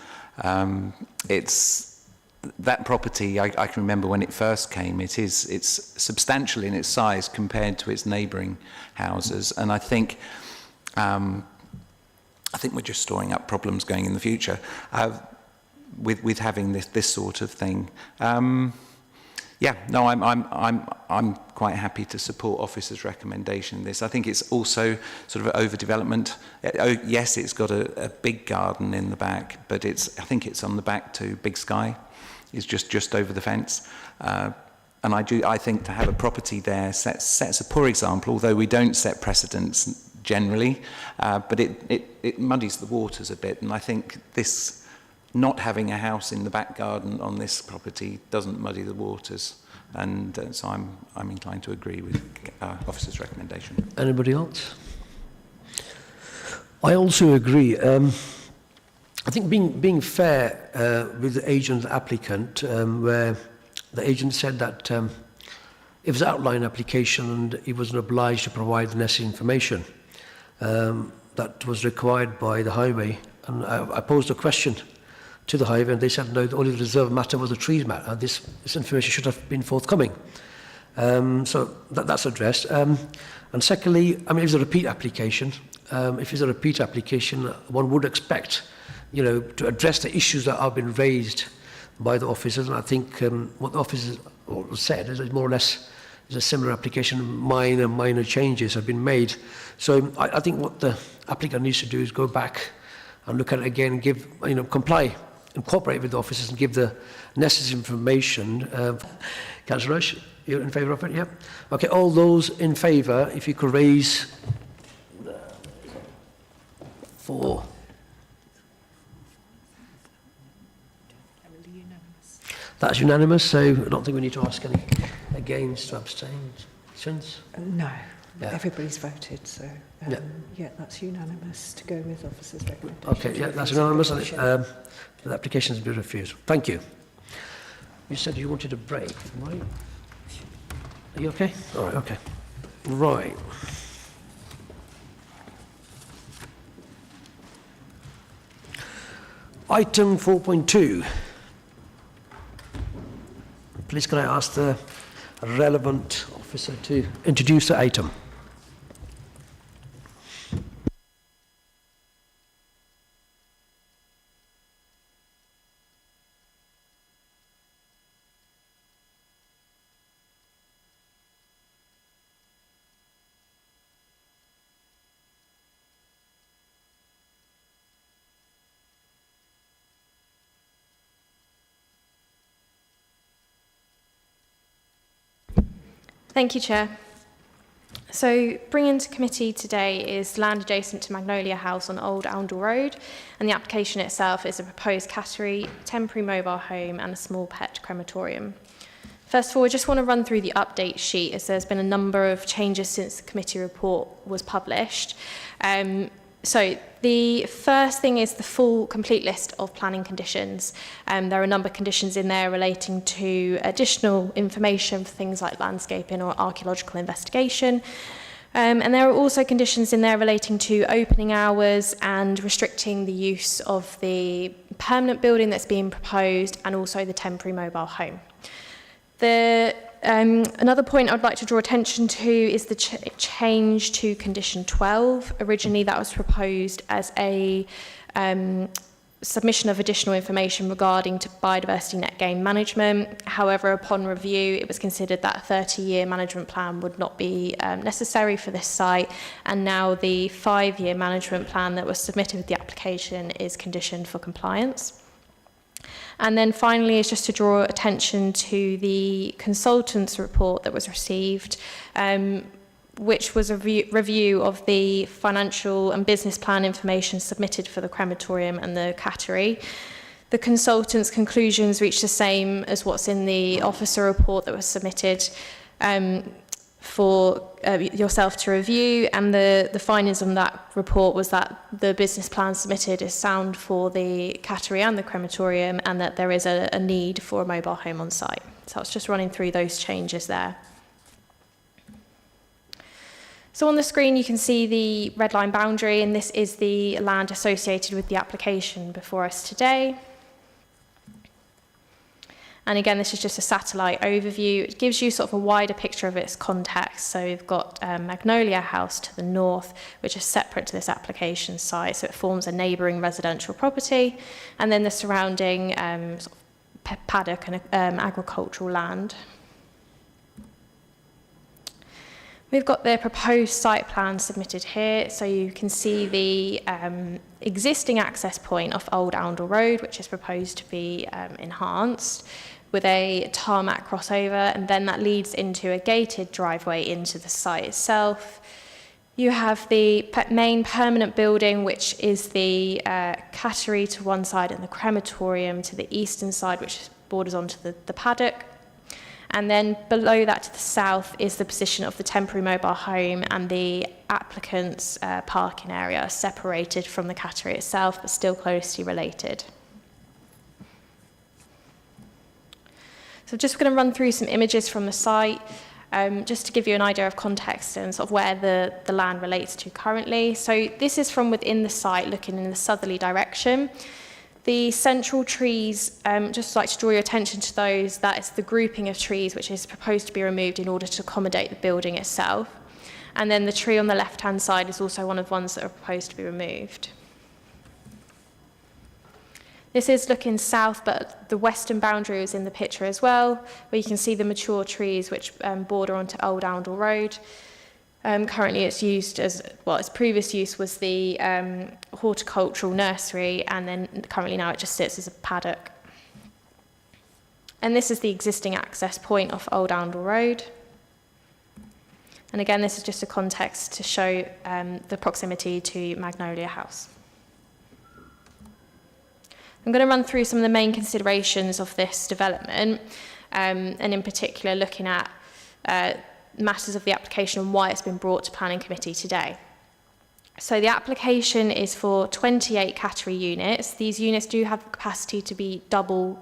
K: That property, I can remember when it first came, it's substantial in its size compared to its neighbouring houses, and I think we're just storing up problems going in the future with having this sort of thing. Yeah, no, I'm quite happy to support officers' recommendation in this. I think it's also sort of overdevelopment. Yes, it's got a big garden in the back, but I think it's on the back to Big Sky. It's just over the fence. And I think to have a property there sets a poor example, although we don't set precedents generally, but it muddies the waters a bit. And I think this not having a house in the back garden on this property doesn't muddy the waters. And so I'm inclined to agree with officer's recommendation.
A: Anybody else? I also agree. I think being fair with the agent and applicant, where the agent said that it was an outline application and he wasn't obliged to provide the necessary information that was required by the highway. And I posed a question to the highway and they said no, the only reserved matter was the trees matter. This information should have been forthcoming. So that's addressed. And secondly, I mean, it was a repeat application. If it's a repeat application, one would expect, you know, to address the issues that have been raised by the officers. And I think what the officers said is more or less is a similar application. Minor changes have been made. So I think what the applicant needs to do is go back and look at it again, give, you know, comply, incorporate with the officers and give the necessary information. Councillor Rush, you're in favour of it? Yeah. Okay. All those in favour, if you could raise 4. That's unanimous, so I don't think we need to ask any against or abstentions.
B: No,
A: Yeah.
B: everybody's voted, so yeah, that's unanimous to go with officers' recommendation.
A: Okay, yeah, that's unanimous, and the application has been refused. Thank you. You said you wanted a break, right? Are you okay? All right, okay. Right. Item 4.2. Please can I ask the relevant officer to introduce the item?
P: Thank you, Chair. So, bringing to committee today is land adjacent to Magnolia House on Old Oundle Road, and the application itself is a proposed category, temporary mobile home and a small pet crematorium. First of all, I just want to run through the update sheet, as there's been a number of changes since the committee report was published. So the first thing is the full, complete list of planning conditions. There are a number of conditions in there relating to additional information for things like landscaping or archaeological investigation. And there are also conditions in there relating to opening hours and restricting the use of the permanent building that's being proposed and also the temporary mobile home. Another point I'd like to draw attention to is the change to condition 12. Originally, that was proposed as a submission of additional information regarding to biodiversity net gain management. However, upon review, it was considered that a 30-year management plan would not be necessary for this site, and now the 5-year management plan that was submitted with the application is conditioned for compliance. And then finally is just to draw attention to the consultant's report that was received, which was a review of the financial and business plan information submitted for the crematorium and the cattery. The consultant's conclusions reached the same as what's in the officer report that was submitted for yourself to review, and the findings on that report was that the business plan submitted is sound for the cattery and the crematorium, and that there is a need for a mobile home on site. So I was just running through those changes there. So on the screen you can see the red line boundary, and this is the land associated with the application before us today. And again, this is just a satellite overview. It gives you sort of a wider picture of its context. So we've got Magnolia House to the north, which is separate to this application site. So it forms a neighbouring residential property, and then the surrounding sort of paddock and agricultural land. We've got the proposed site plan submitted here, so you can see the existing access point off Old Oundle Road, which is proposed to be enhanced with a tarmac crossover, and then that leads into a gated driveway into the site itself. You have the main permanent building, which is the cattery to one side and the crematorium to the eastern side, which borders onto the paddock. And then below that to the south is the position of the temporary mobile home and the applicant's parking area, separated from the cattery itself, but still closely related. So I'm just going to run through some images from the site, just to give you an idea of context and sort of where the land relates to currently. So this is from within the site, looking in the southerly direction. The central trees, just like to draw your attention to those, that is the grouping of trees which is proposed to be removed in order to accommodate the building itself. And then the tree on the left-hand side is also one of the ones that are proposed to be removed. This is looking south, but the western boundary is in the picture as well, where you can see the mature trees which border onto Old Oundle Road. Currently it's used as, well, its previous use was the horticultural nursery, and then currently now it just sits as a paddock. And this is the existing access point off Old Oundle Road. And again, this is just a context to show the proximity to Magnolia House. I'm going to run through some of the main considerations of this development, and in particular looking at matters of the application and why it's been brought to Planning Committee today. So the application is for 28 cattery units. These units do have the capacity to be double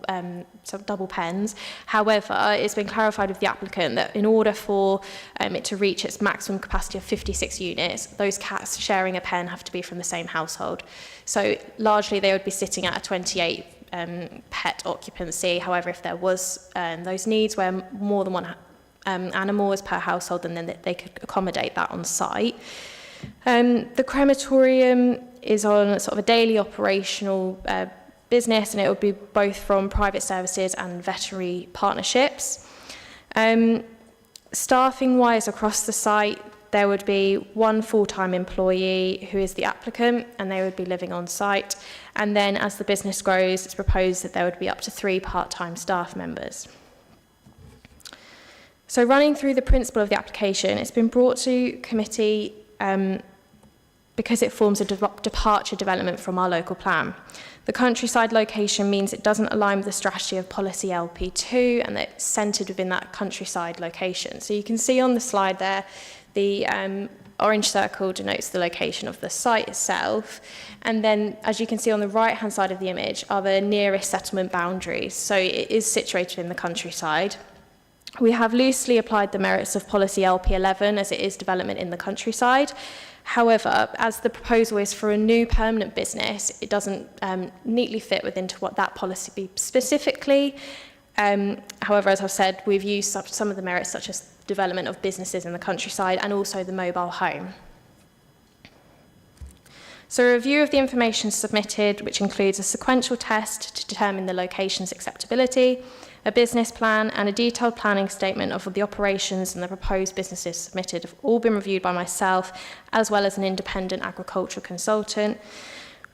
P: pens. However, it's been clarified with the applicant that in order for it to reach its maximum capacity of 56 units, those cats sharing a pen have to be from the same household. So largely they would be sitting at a 28 pet occupancy. However, if there was those needs where more than one animal is per household, and then they could accommodate that on site. The crematorium is on sort of a daily operational business, and it would be both from private services and veterinary partnerships. Staffing wise across the site, there would be one full-time employee who is the applicant, and they would be living on site. And then as the business grows, it's proposed that there would be up to 3 part-time staff members. So running through the principle of the application, it's been brought to committee because it forms a departure development from our local plan. The countryside location means it doesn't align with the strategy of policy LP2, and it's centred within that countryside location. So you can see on the slide there, the orange circle denotes the location of the site itself. And then, as you can see on the right-hand side of the image, are the nearest settlement boundaries. So it is situated in the countryside. We have loosely applied the merits of policy LP11 as it is development in the countryside. However, as the proposal is for a new permanent business, it doesn't neatly fit within to what that policy be specifically. However, as I've said, we've used some of the merits such as development of businesses in the countryside and also the mobile home. So a review of the information submitted, which includes a sequential test to determine the location's acceptability, a business plan and a detailed planning statement of the operations and the proposed businesses submitted have all been reviewed by myself, as well as an independent agricultural consultant.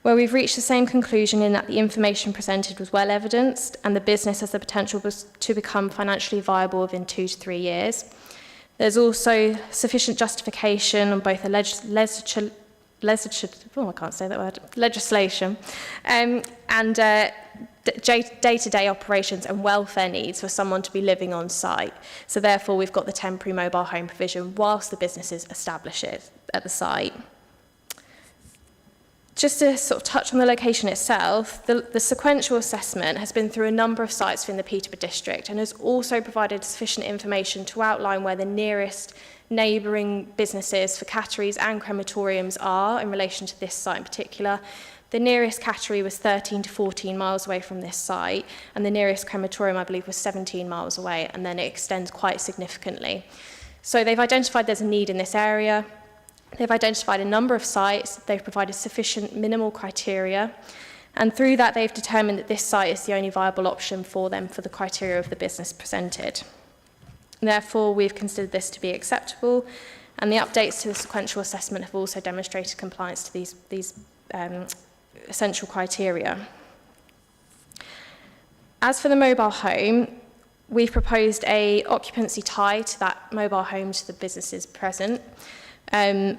P: where we've reached the same conclusion in that the information presented was well evidenced and the business has the potential to become financially viable within 2 to 3 years. There's also sufficient justification on both the legislation and day-to-day operations and welfare needs for someone to be living on site. So therefore, we've got the temporary mobile home provision whilst the business is established at the site. Just to sort of touch on the location itself, the sequential assessment has been through a number of sites within the Peterborough district and has also provided sufficient information to outline where the nearest neighbouring businesses for catteries and crematoriums are in relation to this site in particular. The nearest cattery was 13 to 14 miles away from this site, and the nearest crematorium, I believe, was 17 miles away, and then it extends quite significantly. So they've identified there's a need in this area. They've identified a number of sites. They've provided sufficient minimal criteria, and through that, they've determined that this site is the only viable option for them for the criteria of the business presented. Therefore, we've considered this to be acceptable, and the updates to the sequential assessment have also demonstrated compliance to these essential criteria. As for the mobile home, we've proposed a occupancy tie to that mobile home to the businesses present, and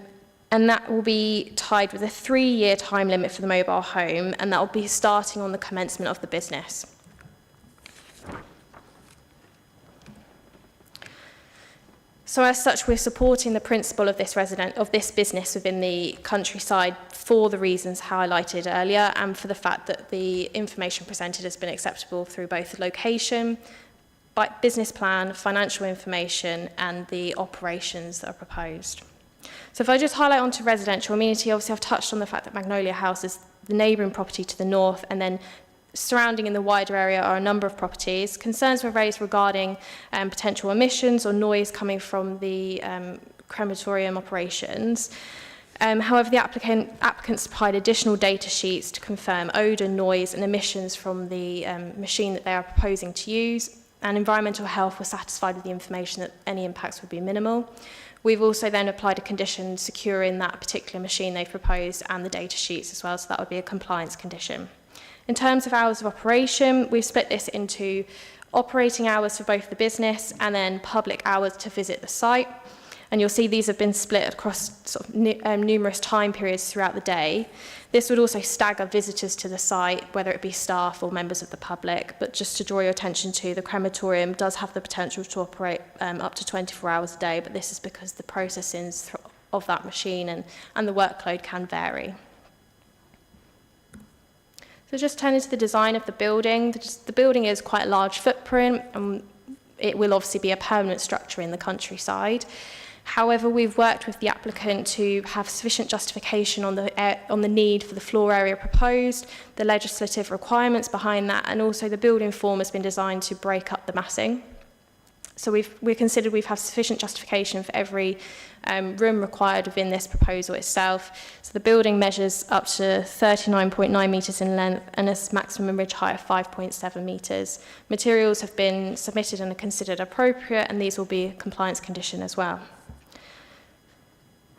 P: that will be tied with a 3-year time limit for the mobile home, and that will be starting on the commencement of the business. So as such, we're supporting the principle of this business within the countryside for the reasons highlighted earlier and for the fact that the information presented has been acceptable through both the location, business plan, financial information and the operations that are proposed. So if I just highlight onto residential amenity, obviously I've touched on the fact that Magnolia House is the neighbouring property to the north, and then surrounding in the wider area are a number of properties. Concerns were raised regarding potential emissions or noise coming from the crematorium operations. However, the applicants supplied additional data sheets to confirm odour, noise and emissions from the machine that they are proposing to use, and environmental health was satisfied with the information that any impacts would be minimal. We've also then applied a condition securing that particular machine they've proposed and the data sheets as well, so that would be a compliance condition. In terms of hours of operation, we've split this into operating hours for both the business and then public hours to visit the site. And you'll see these have been split across sort of numerous time periods throughout the day. This would also stagger visitors to the site, whether it be staff or members of the public. But just to draw your attention to, the crematorium does have the potential to operate up to 24 hours a day, but this is because the processings of that machine and the workload can vary. So just turning to the design of the building. The building is quite a large footprint, and it will obviously be a permanent structure in the countryside. However, we've worked with the applicant to have sufficient justification on the need for the floor area proposed, the legislative requirements behind that, and also the building form has been designed to break up the massing. So we've considered we've had sufficient justification for every room required within this proposal itself. So the building measures up to 39.9 metres in length and a maximum ridge height of 5.7 metres. Materials have been submitted and are considered appropriate, and these will be a compliance condition as well.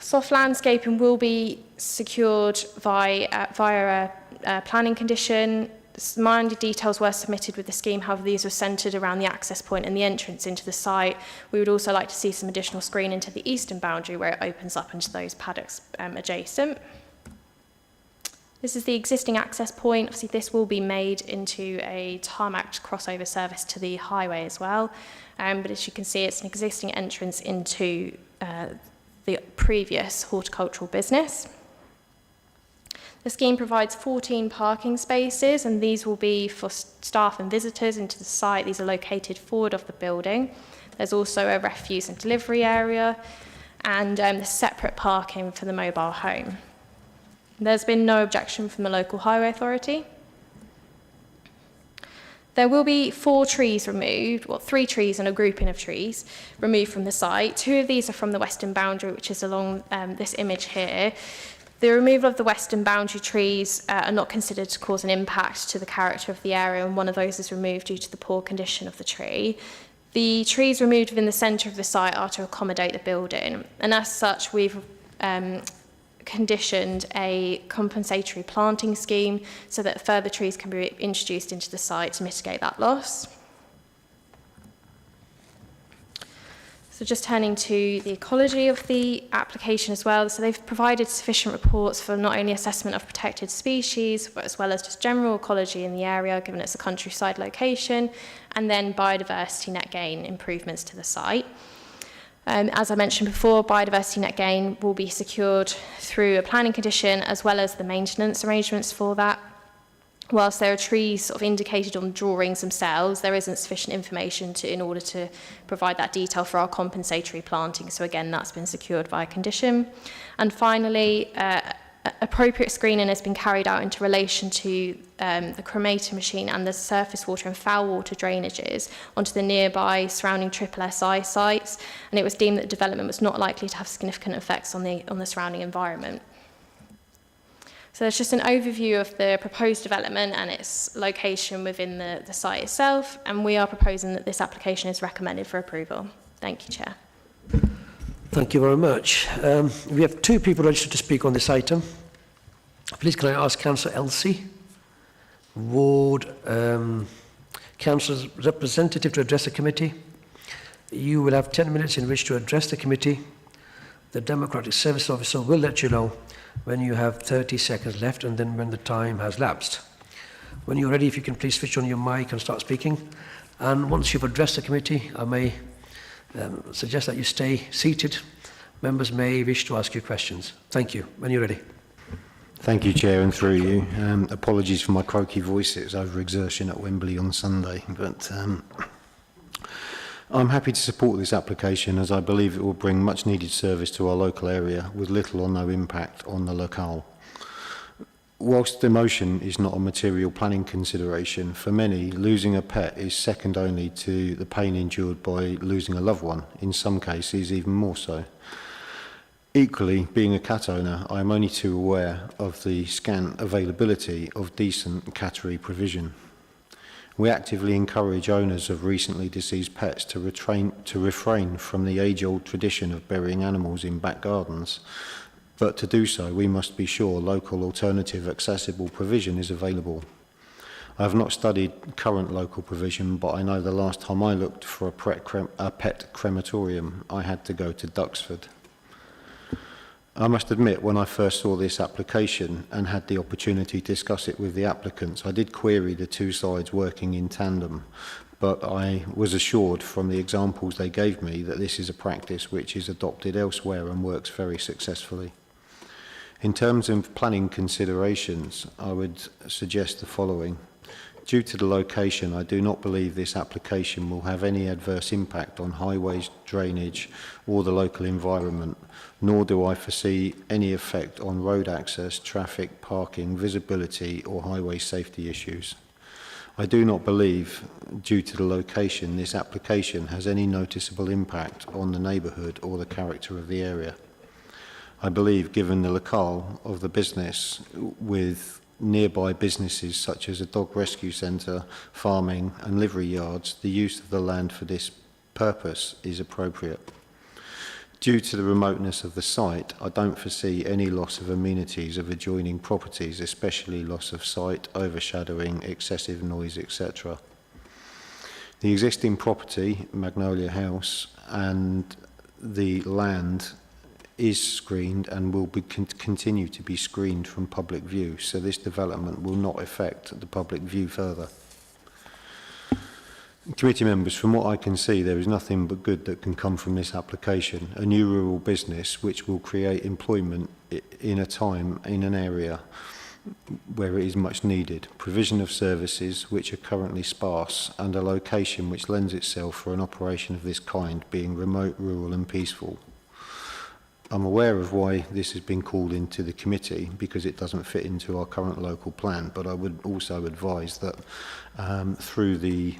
P: Soft landscaping will be secured via a planning condition. Minor details were submitted with the scheme, however these were centred around the access point and the entrance into the site. We would also like to see some additional screen into the eastern boundary where it opens up into those paddocks adjacent. This is the existing access point. Obviously this will be made into a tarmac crossover service to the highway as well, but as you can see it's an existing entrance into the previous horticultural business. The scheme provides 14 parking spaces, and these will be for staff and visitors into the site. These are located forward of the building. There's also a refuse and delivery area and the separate parking for the mobile home. There's been no objection from the local highway authority. There will be 4 trees removed, 3 trees and a grouping of trees removed from the site. 2 of these are from the western boundary, which is along this image here. The removal of the western boundary trees are not considered to cause an impact to the character of the area, and one of those is removed due to the poor condition of the tree. The trees removed within the centre of the site are to accommodate the building, and as such we've conditioned a compensatory planting scheme so that further trees can be introduced into the site to mitigate that loss. So just turning to the ecology of the application as well. So they've provided sufficient reports for not only assessment of protected species, but as well as just general ecology in the area, given it's a countryside location, and then biodiversity net gain improvements to the site. As I mentioned before, biodiversity net gain will be secured through a planning condition as well as the maintenance arrangements for that. Whilst there are trees sort of indicated on drawings themselves, there isn't sufficient information in order to provide that detail for our compensatory planting. So again, that's been secured by a condition. And finally, appropriate screening has been carried out into relation to the cremator machine and the surface water and foul water drainages onto the nearby surrounding SSSI sites, and it was deemed that development was not likely to have significant effects on the surrounding environment. So there's just an overview of the proposed development and its location within the site itself, and we are proposing that this application is recommended for approval. Thank you, Chair.
A: Thank you very much. We have 2 people registered to speak on this item. Please can I ask Councillor Elsie, Ward Council's representative to address the committee. You will have 10 minutes in which to address the committee. The Democratic Service Officer will let you know when you have 30 seconds left and then when the time has lapsed. When you're ready, if you can please switch on your mic and start speaking. And once you've addressed the committee, I may suggest that you stay seated. Members may wish to ask you questions. Thank you. When you're ready.
Q: Thank you, Chair, and through you. Apologies for my croaky voice. It was overexertion at Wembley on Sunday, but I'm happy to support this application as I believe it will bring much needed service to our local area with little or no impact on the locale. Whilst emotion is not a material planning consideration, for many, losing a pet is second only to the pain endured by losing a loved one, in some cases even more so. Equally, being a cat owner, I am only too aware of the scant availability of decent cattery provision. We actively encourage owners of recently deceased pets to refrain from the age-old tradition of burying animals in back gardens, but to do so we must be sure local alternative accessible provision is available. I have not studied current local provision, but I know the last time I looked for a pet crematorium, I had to go to Duxford. I must admit, when I first saw this application and had the opportunity to discuss it with the applicants, I did query the 2 sides working in tandem, but I was assured from the examples they gave me that this is a practice which is adopted elsewhere and works very successfully. In terms of planning considerations, I would suggest the following. Due to the location, I do not believe this application will have any adverse impact on highways, drainage, or the local environment, nor do I foresee any effect on road access, traffic, parking, visibility, or highway safety issues. I do not believe, due to the location, this application has any noticeable impact on the neighbourhood or the character of the area. I believe, given the locale of the business with nearby businesses such as a dog rescue centre, farming and livery yards, the use of the land for this purpose is appropriate. Due to the remoteness of the site, I don't foresee any loss of amenities of adjoining properties, especially loss of sight, overshadowing, excessive noise, etc. The existing property, Magnolia House, and the land is screened and will be continue to be screened from public view, so this development will not affect the public view further. Committee members, from what I can see, there is nothing but good that can come from this application. A new rural business which will create employment in a time, in an area where it is much needed. Provision of services which are currently sparse and a location which lends itself for an operation of this kind, being remote, rural and peaceful. I'm aware of why this has been called into the committee because it doesn't fit into our current local plan, but I would also advise that through the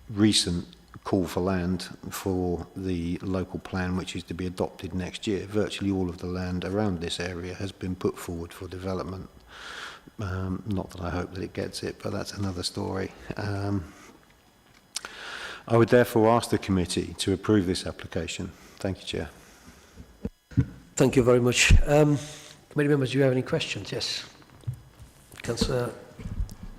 Q: recent call for land for the local plan which is to be adopted next year, virtually all of the land around this area has been put forward for development. Not that I hope that it gets it, but that's another story. I would therefore ask the committee to approve this application. Thank you, Chair.
A: Thank you very much. Committee members, do you have any questions? Yes. Councillor.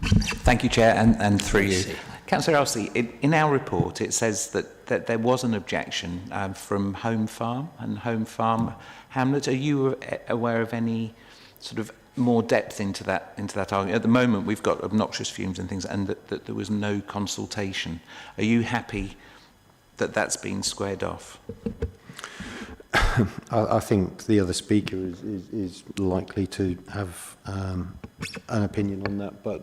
K: Thank you, Chair, and through you. Councillor Elsie, in our report it says that there was an objection from Home Farm and Home Farm Hamlet. Are you aware of any sort of more depth into that argument? At the moment we've got obnoxious fumes and things, and that there was no consultation. Are you happy that that's been squared off?
Q: I think the other speaker is likely to have an opinion on that, but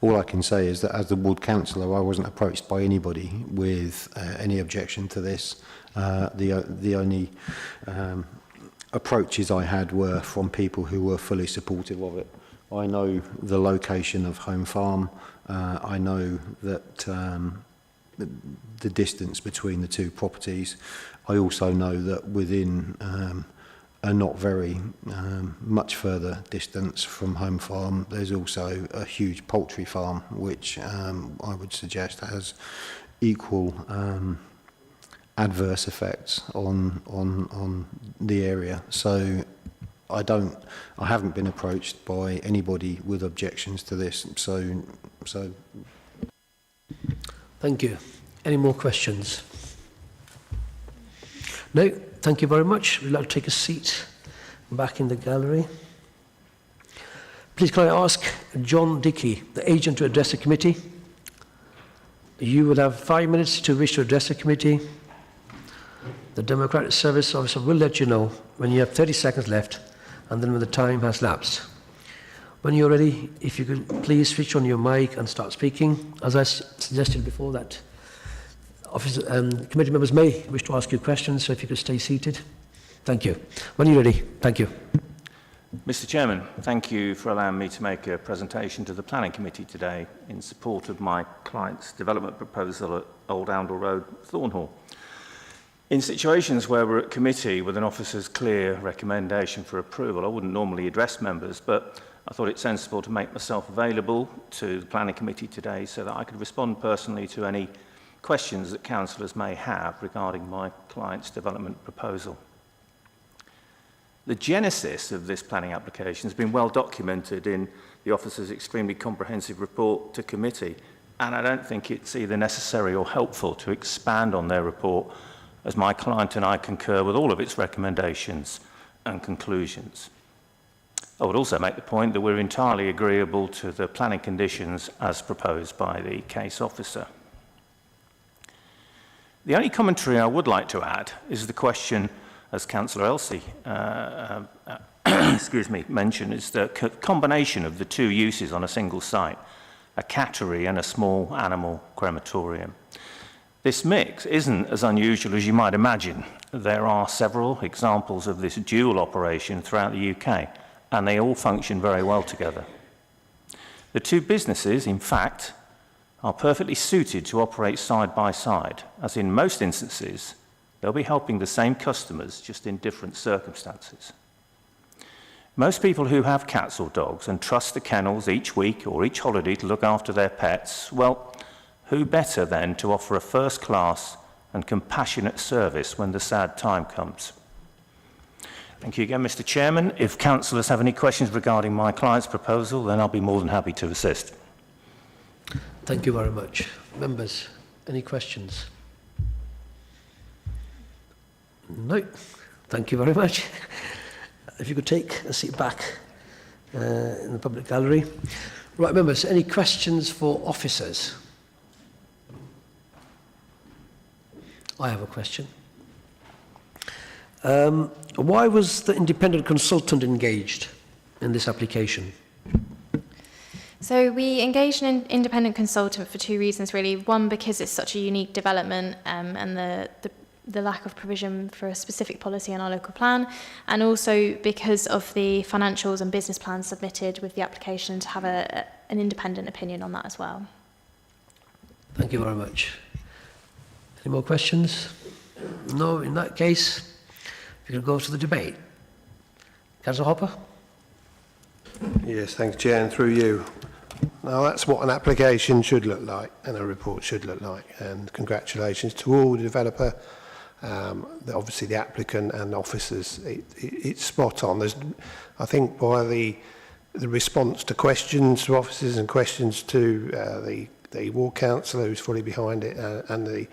Q: all I can say is that as the ward councillor, I wasn't approached by anybody with any objection to this. The only approaches I had were from people who were fully supportive of it. I know the location of Home Farm. I know that the distance between the two properties. I also know that within a not very much further distance from Home Farm, there's also a huge poultry farm, which I would suggest has equal adverse effects on the area. So I haven't been approached by anybody with objections to this. So
A: Thank you. Any more questions? No, thank you very much. We'd like to take a seat back in the gallery. Please can I ask John Dickey, the agent, to address the committee? You will have 5 minutes to wish to address the committee. The Democratic Service Officer will let you know when you have 30 seconds left and then when the time has lapsed. When you're ready, if you could please switch on your mic and start speaking. As I suggested before, that committee members may wish to ask you questions, so if you could stay seated. Thank you. When you're ready, thank you.
R: Mr. Chairman, thank you for allowing me to make a presentation to the Planning Committee today in support of my client's development proposal at Old Oundle Road, Thornhall. In situations where we're at committee with an officer's clear recommendation for approval, I wouldn't normally address members, but I thought it sensible to make myself available to the Planning Committee today so that I could respond personally to any questions that councillors may have regarding my client's development proposal. The genesis of this planning application has been well documented in the officer's extremely comprehensive report to committee, and I don't think it's either necessary or helpful to expand on their report, as my client and I concur with all of its recommendations and conclusions. I would also make the point that we're entirely agreeable to the planning conditions as proposed by the case officer. The only commentary I would like to add is the question, as Councillor Elsie mentioned, is the combination of the two uses on a single site, a cattery and a small animal crematorium. This mix isn't as unusual as you might imagine. There are several examples of this dual operation throughout the UK, and they all function very well together. The two businesses, in fact, are perfectly suited to operate side by side, as in most instances, they'll be helping the same customers, just in different circumstances. Most people who have cats or dogs and trust the kennels each week or each holiday to look after their pets, well, who better then to offer a first-class and compassionate service when the sad time comes? Thank you again, Mr. Chairman. If councillors have any questions regarding my client's proposal, then I'll be more than happy to assist.
A: Thank you very much. Members, any questions? No. Thank you very much. If you could take a seat back in the public gallery. Right, members, any questions for officers? I have a question. Why was the independent consultant engaged in this application?
P: So we engaged an independent consultant for two reasons, really. One, because it's such a unique development and the lack of provision for a specific policy in our local plan, and also because of the financials and business plans submitted with the application to have an independent opinion on that as well.
A: Thank you very much. Any more questions? No, in that case, if you could go to the debate. Councillor Hopper?
E: Yes, thanks, Chair, and through you. Now, that's what an application should look like and a report should look like. And congratulations to all, the developer obviously the applicant and officers, it's spot on. I think by the response to questions to officers and questions to the ward councillor who's fully behind it and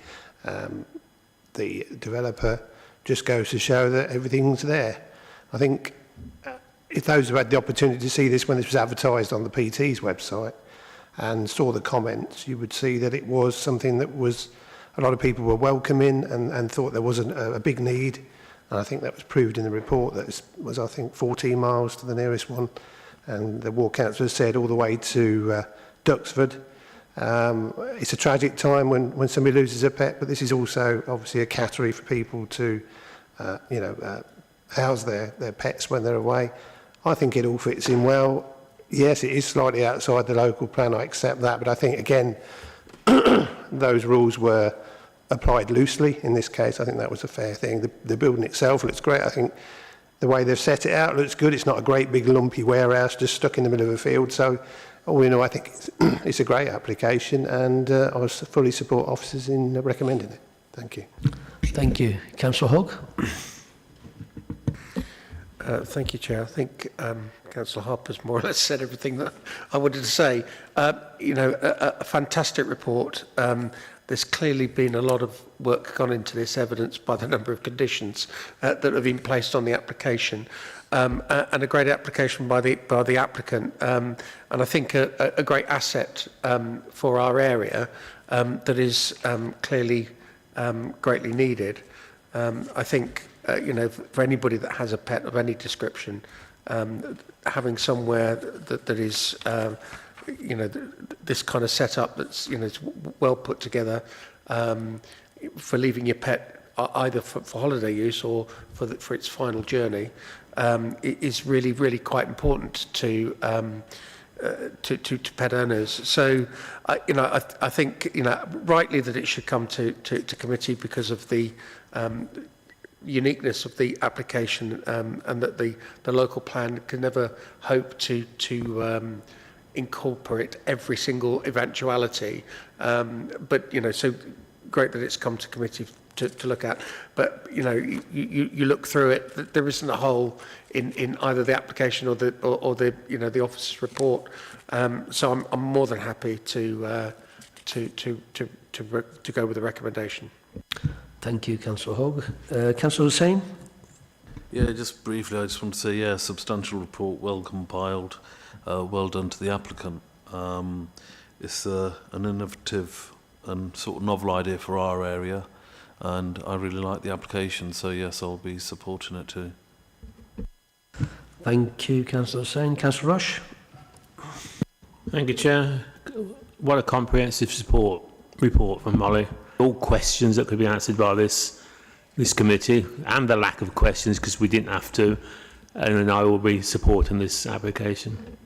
E: the developer, just goes to show that everything's there. I think if those who had the opportunity to see this when this was advertised on the PT's website and saw the comments, you would see that it was something that was a lot of people were welcoming and thought there wasn't a big need. And I think that was proved in the report. That was I think 14 miles to the nearest one, and the ward councillor said all the way to Duxford. It's a tragic time when somebody loses a pet, but this is also obviously a category for people to house their pets when they're away. I think it all fits in well. Yes, it is slightly outside the local plan, I accept that, but I think, again, those rules were applied loosely in this case. I think that was a fair thing. The building itself looks great. I think the way they've set it out looks good. It's not a great big lumpy warehouse just stuck in the middle of a field. So, all in all, I think it's a great application, and I fully support officers in recommending it. Thank you.
A: Thank you. Councillor Hogg.
J: Thank you, Chair. I think Councillor Harper's more or less said everything that I wanted to say. A fantastic report. There's clearly been a lot of work gone into this, evidenced by the number of conditions that have been placed on the application, and a great application by the applicant, and I think a great asset for our area that is clearly greatly needed. I think for anybody that has a pet of any description, having somewhere that is this kind of setup that's it's well put together for leaving your pet either for holiday use or for its final journey is really quite important to pet owners. So I think rightly that it should come to committee because of the uniqueness of the application, and that the local plan can never hope to incorporate every single eventuality. But so great that it's come to committee to look at. But you look through it, there isn't a hole in either the application or the officer's report. So I'm more than happy to go with the recommendation.
A: Thank you, Councillor Hogg. Councillor Hussain?
H: Yeah, just briefly, I just want to say, yeah, substantial report, well compiled, well done to the applicant. It's an innovative and sort of novel idea for our area, and I really like the application, so yes, I'll be supporting it too.
A: Thank you, Councillor Hussain. Councillor Rush?
G: Thank you, Chair. What a comprehensive report from Molly. All questions that could be answered by this committee, and the lack of questions because we didn't have to, and I will be supporting this application.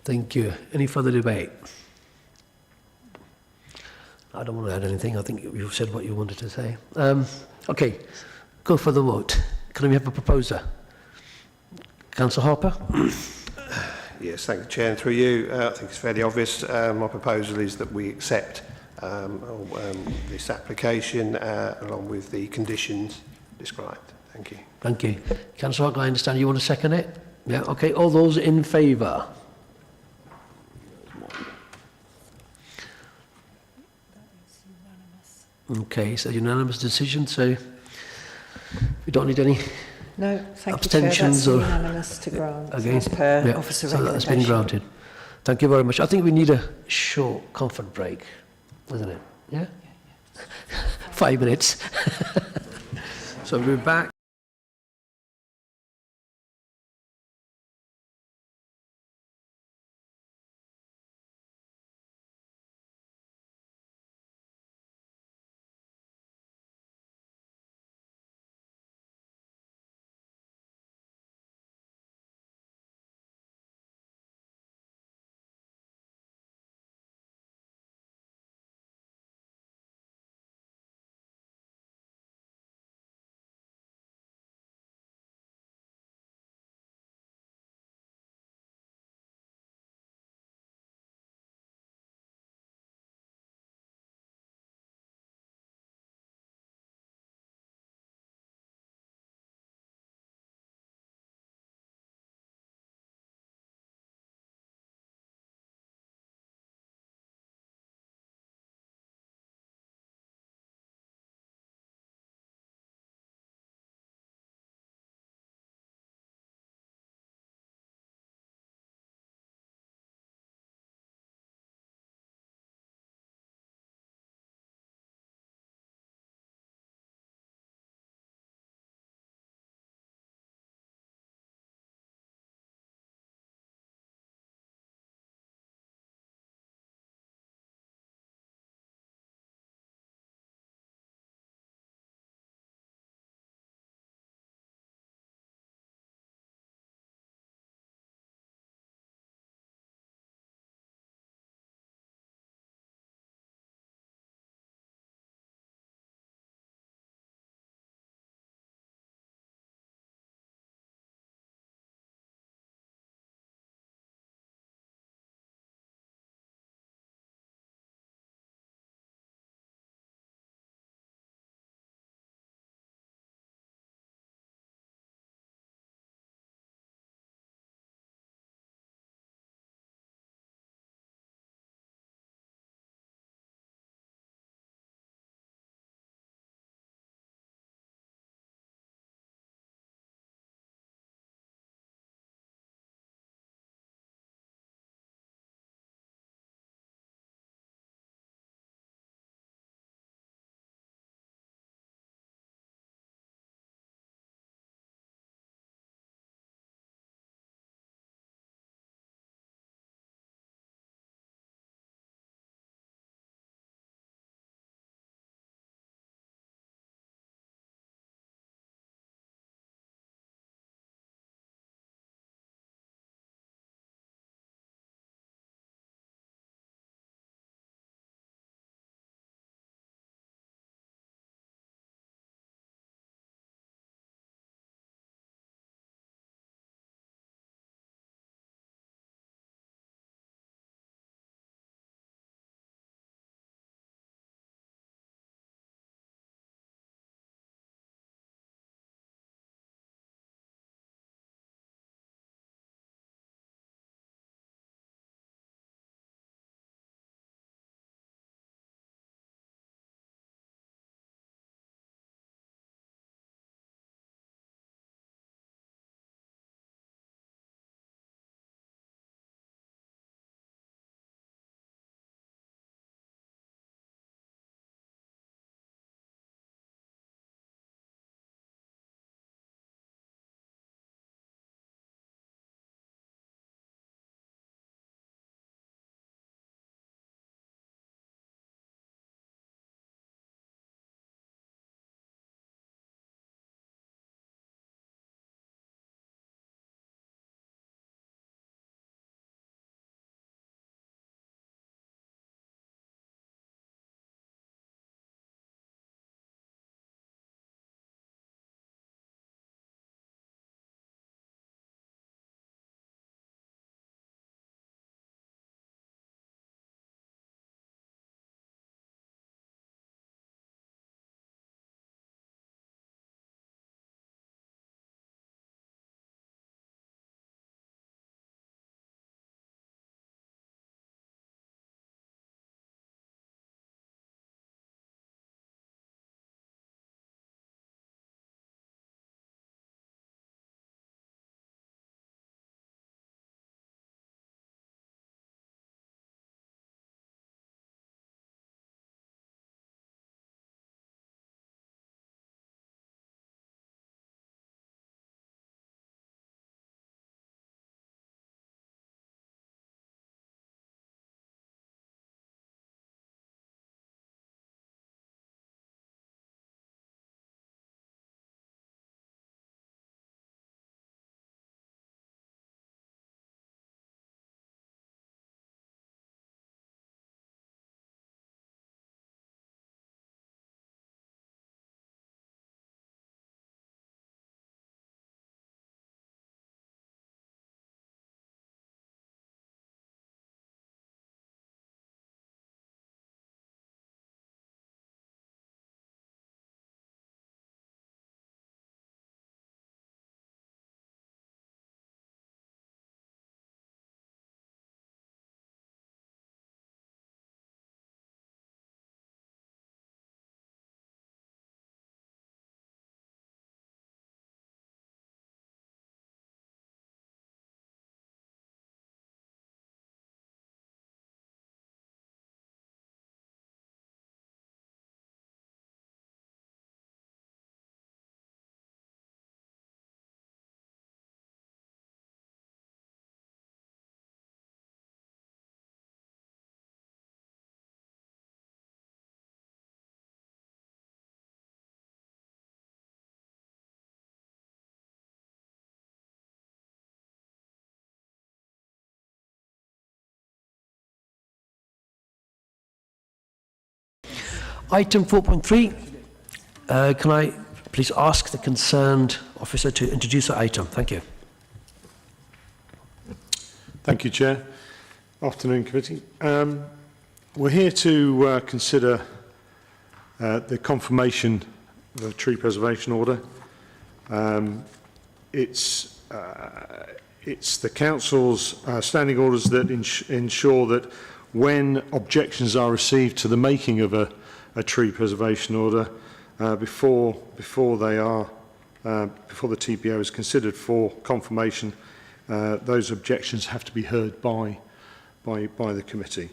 A: Thank you. Any further debate? I don't want to add anything. I think you've said what you wanted to say. Okay, go for the vote. Can we have a proposer? Councillor Harper?
E: Yes, thank you, Chair. And through you, I think it's fairly obvious. My proposal is that we accept this application along with the conditions described. Thank you.
A: Thank you. Councillor Hogg, I understand you want to second it? Yeah, okay. All those in favour? Okay, so unanimous decision, so we don't need any
B: No, thank
A: abstentions
B: you,
A: or
B: Chair. That's unanimous to grant
A: against?
B: as per
A: Yeah,
B: officer
A: so that's
B: recommendation.
A: been granted. Thank you very much. I think we need a short comfort break, isn't it? Yeah? 5 minutes. So we'll be back. Item 4.3, can I please ask the concerned officer to introduce the item? Thank you.
S: Thank you, Chair. Afternoon, committee. We're here to consider the confirmation of a tree preservation order. It's the council's standing orders that ensure that when objections are received to the making of a tree preservation order, before the TPO is considered for confirmation, those objections have to be heard by the committee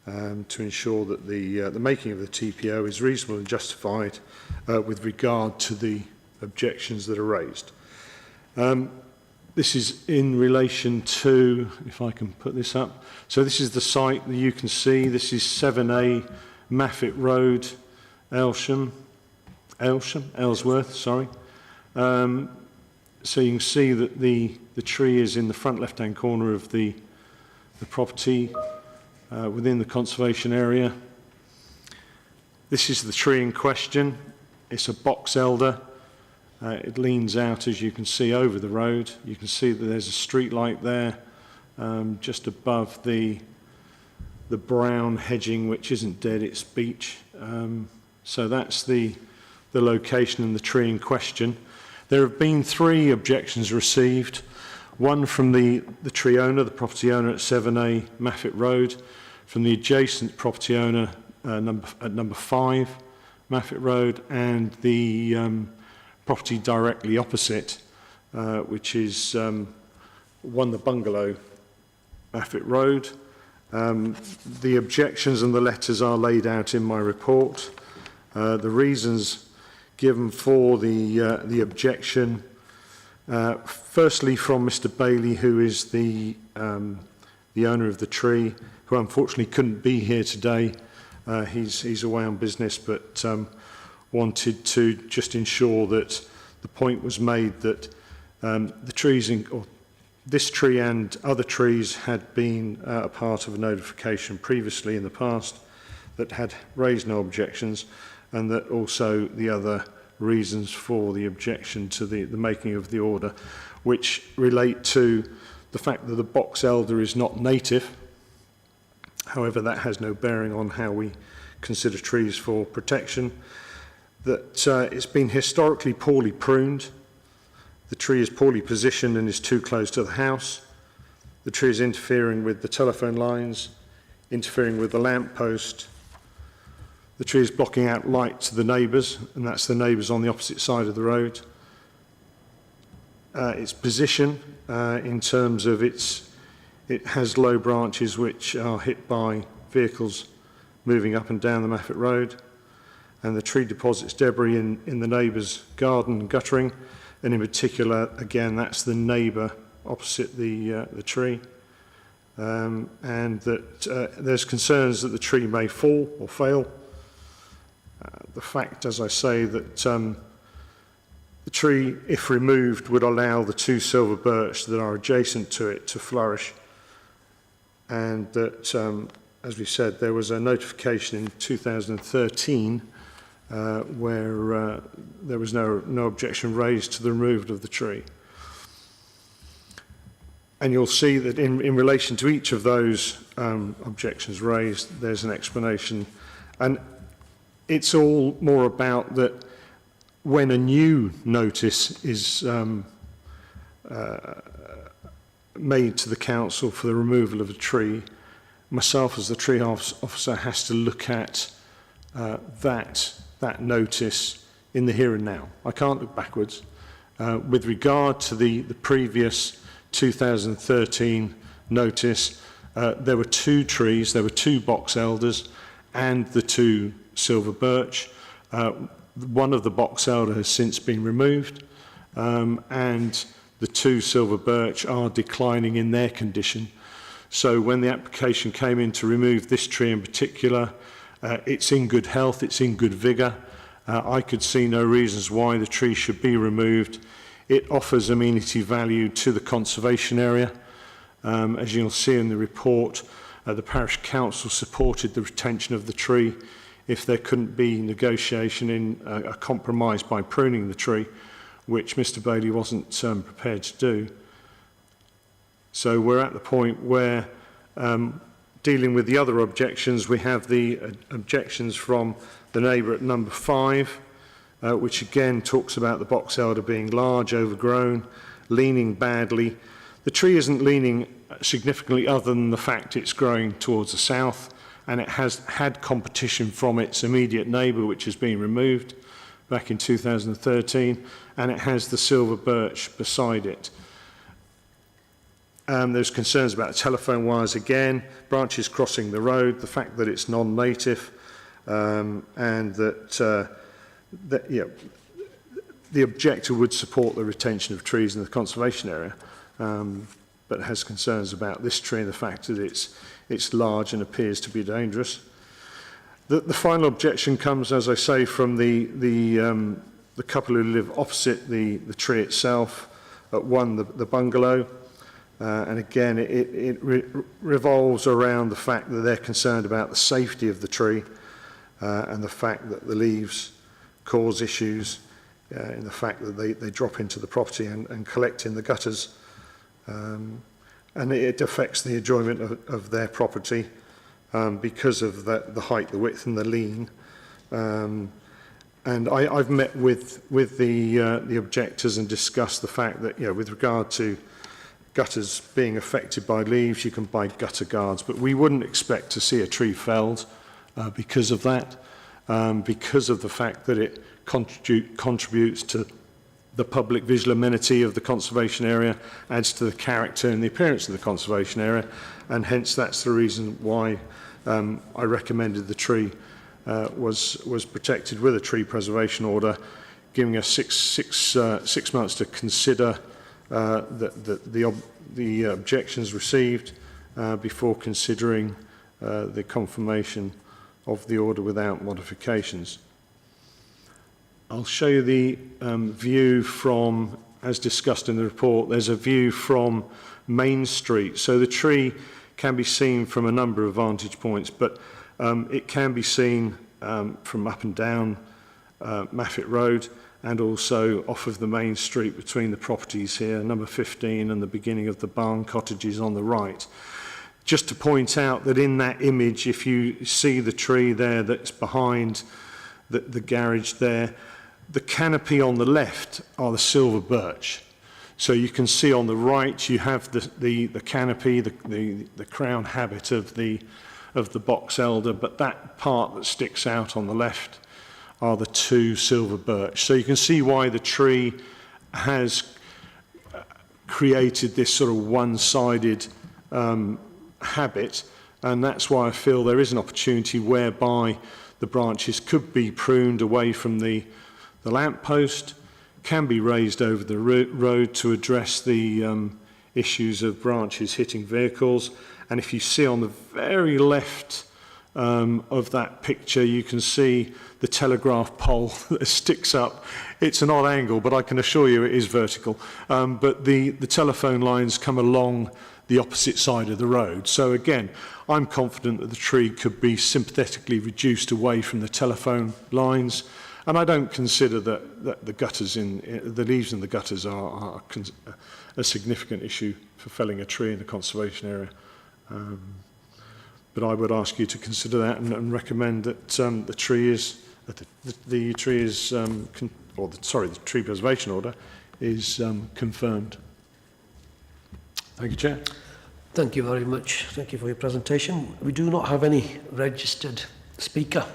S: to ensure that the making of the TPO is reasonable and justified with regard to the objections that are raised. This is in relation to, if I can put this up, so this is the site that you can see. This is 7A Maffett Road, Ellsworth, sorry. So you can see that the tree is in the front left-hand corner of the property within the conservation area. This is the tree in question. It's a box elder. It leans out, as you can see, over the road. You can see that there's a street light there just above the brown hedging, which isn't dead, it's beech. So that's the location and the tree in question. There have been 3 objections received. One from the tree owner, the property owner at 7A Maffett Road, from the adjacent property owner at number 5 Maffett Road, and the property directly opposite, which is the Bungalow, Maffett Road. The objections and the letters are laid out in my report. The reasons given for the objection, firstly from Mr. Bailey, who is the owner of the tree, who unfortunately couldn't be here today. He's away on business, but wanted to just ensure that the point was made that the trees, this tree and other trees had been a part of a notification previously in the past that had raised no objections, and that also the other reasons for the objection to the making of the order, which relate to the fact that the box elder is not native. However, that has no bearing on how we consider trees for protection. That it's been historically poorly pruned. The tree is poorly positioned and is too close to the house. The tree is interfering with the telephone lines, interfering with the lamp post. The tree is blocking out light to the neighbours, and that's the neighbours on the opposite side of the road. Its position in terms of it has low branches which are hit by vehicles moving up and down the Maffett Road, and the tree deposits debris in the neighbour's garden and guttering, and in particular, again, that's the neighbour opposite the tree, and that there's concerns that the tree may fall or fail. The fact, as I say, that the tree, if removed, would allow the 2 silver birch that are adjacent to it to flourish, and that, as we said, there was a notification in 2013 where there was no objection raised to the removal of the tree. And you'll see that in relation to each of those objections raised, there's an explanation. And it's all more about that when a new notice is made to the council for the removal of a tree, myself as the tree officer has to look at that notice in the here and now. I can't look backwards. With regard to the previous 2013 notice, there were 2 trees, there were 2 box elders and the 2 silver birch. One of the box elder has since been removed, and the 2 silver birch are declining in their condition. So when the application came in to remove this tree in particular, it's in good health, it's in good vigour. I could see no reasons why the tree should be removed. It offers amenity value to the conservation area. As you'll see in the report, the parish council supported the retention of the tree if there couldn't be negotiation in a compromise by pruning the tree, which Mr Bailey wasn't prepared to do. So we're at the point where, dealing with the other objections, we have the objections from the neighbour at number 5, which again talks about the box elder being large, overgrown, leaning badly. The tree isn't leaning significantly other than the fact it's growing towards the south, and it has had competition from its immediate neighbour, which has been removed back in 2013, and it has the silver birch beside it. There's concerns about telephone wires again, branches crossing the road, the fact that it's non-native, and that the objector would support the retention of trees in the conservation area, but has concerns about this tree and the fact that it's large and appears to be dangerous. The final objection comes, as I say, from the couple who live opposite the tree itself, at 1, the bungalow. And again, it revolves around the fact that they're concerned about the safety of the tree and the fact that the leaves cause issues in the fact that they drop into the property and collect in the gutters. And it affects the enjoyment of their property because of the height, the width and the lean. And I've met with the objectors and discussed the fact that, with regard to gutters being affected by leaves, you can buy gutter guards, but we wouldn't expect to see a tree felled because of that, because of the fact that it contributes to the public visual amenity of the conservation area, adds to the character and the appearance of the conservation area, and hence that's the reason why I recommended the tree was protected with a tree preservation order, giving us six months to consider the objections received before considering the confirmation of the order without modifications. I'll show you the view from, as discussed in the report, there's a view from Main Street. So the tree can be seen from a number of vantage points, but it can be seen from up and down Maffett Road, and also off of the main street between the properties here, number 15 and the beginning of the barn cottages on the right. Just to point out that in that image, if you see the tree there that's behind the garage there, the canopy on the left are the silver birch. So you can see on the right you have the canopy, the crown habit of the box elder, but that part that sticks out on the left are the 2 silver birch. So you can see why the tree has created this sort of one-sided habit, and that's why I feel there is an opportunity whereby the branches could be pruned away from the lamppost, can be raised over the road to address the issues of branches hitting vehicles. And if you see on the very left of that picture, you can see the telegraph pole that sticks up. It's an odd angle, but I can assure you it is vertical. But the telephone lines come along the opposite side of the road. So again, I'm confident that the tree could be sympathetically reduced away from the telephone lines. And I don't consider that the gutters the leaves in the gutters are a significant issue for felling a tree in the conservation area. But I would ask you to consider that and recommend that the tree preservation order is confirmed. Thank you, Chair.
A: Thank you very much. Thank you for your presentation. We do not have any registered speaker.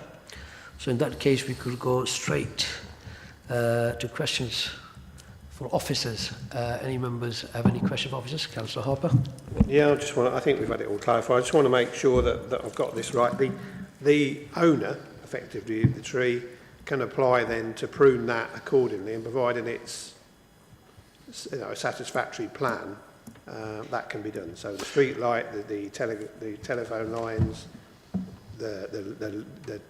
A: So in that case, we could go straight to questions for officers. Any members have any questions for officers? Councillor Harper.
E: Yeah, I think we've had it all clarified. I just want to make sure that I've got this right. The owner, effectively, of the tree can apply then to prune that accordingly, and providing it's a satisfactory plan, that can be done. So the street light, the telephone lines, the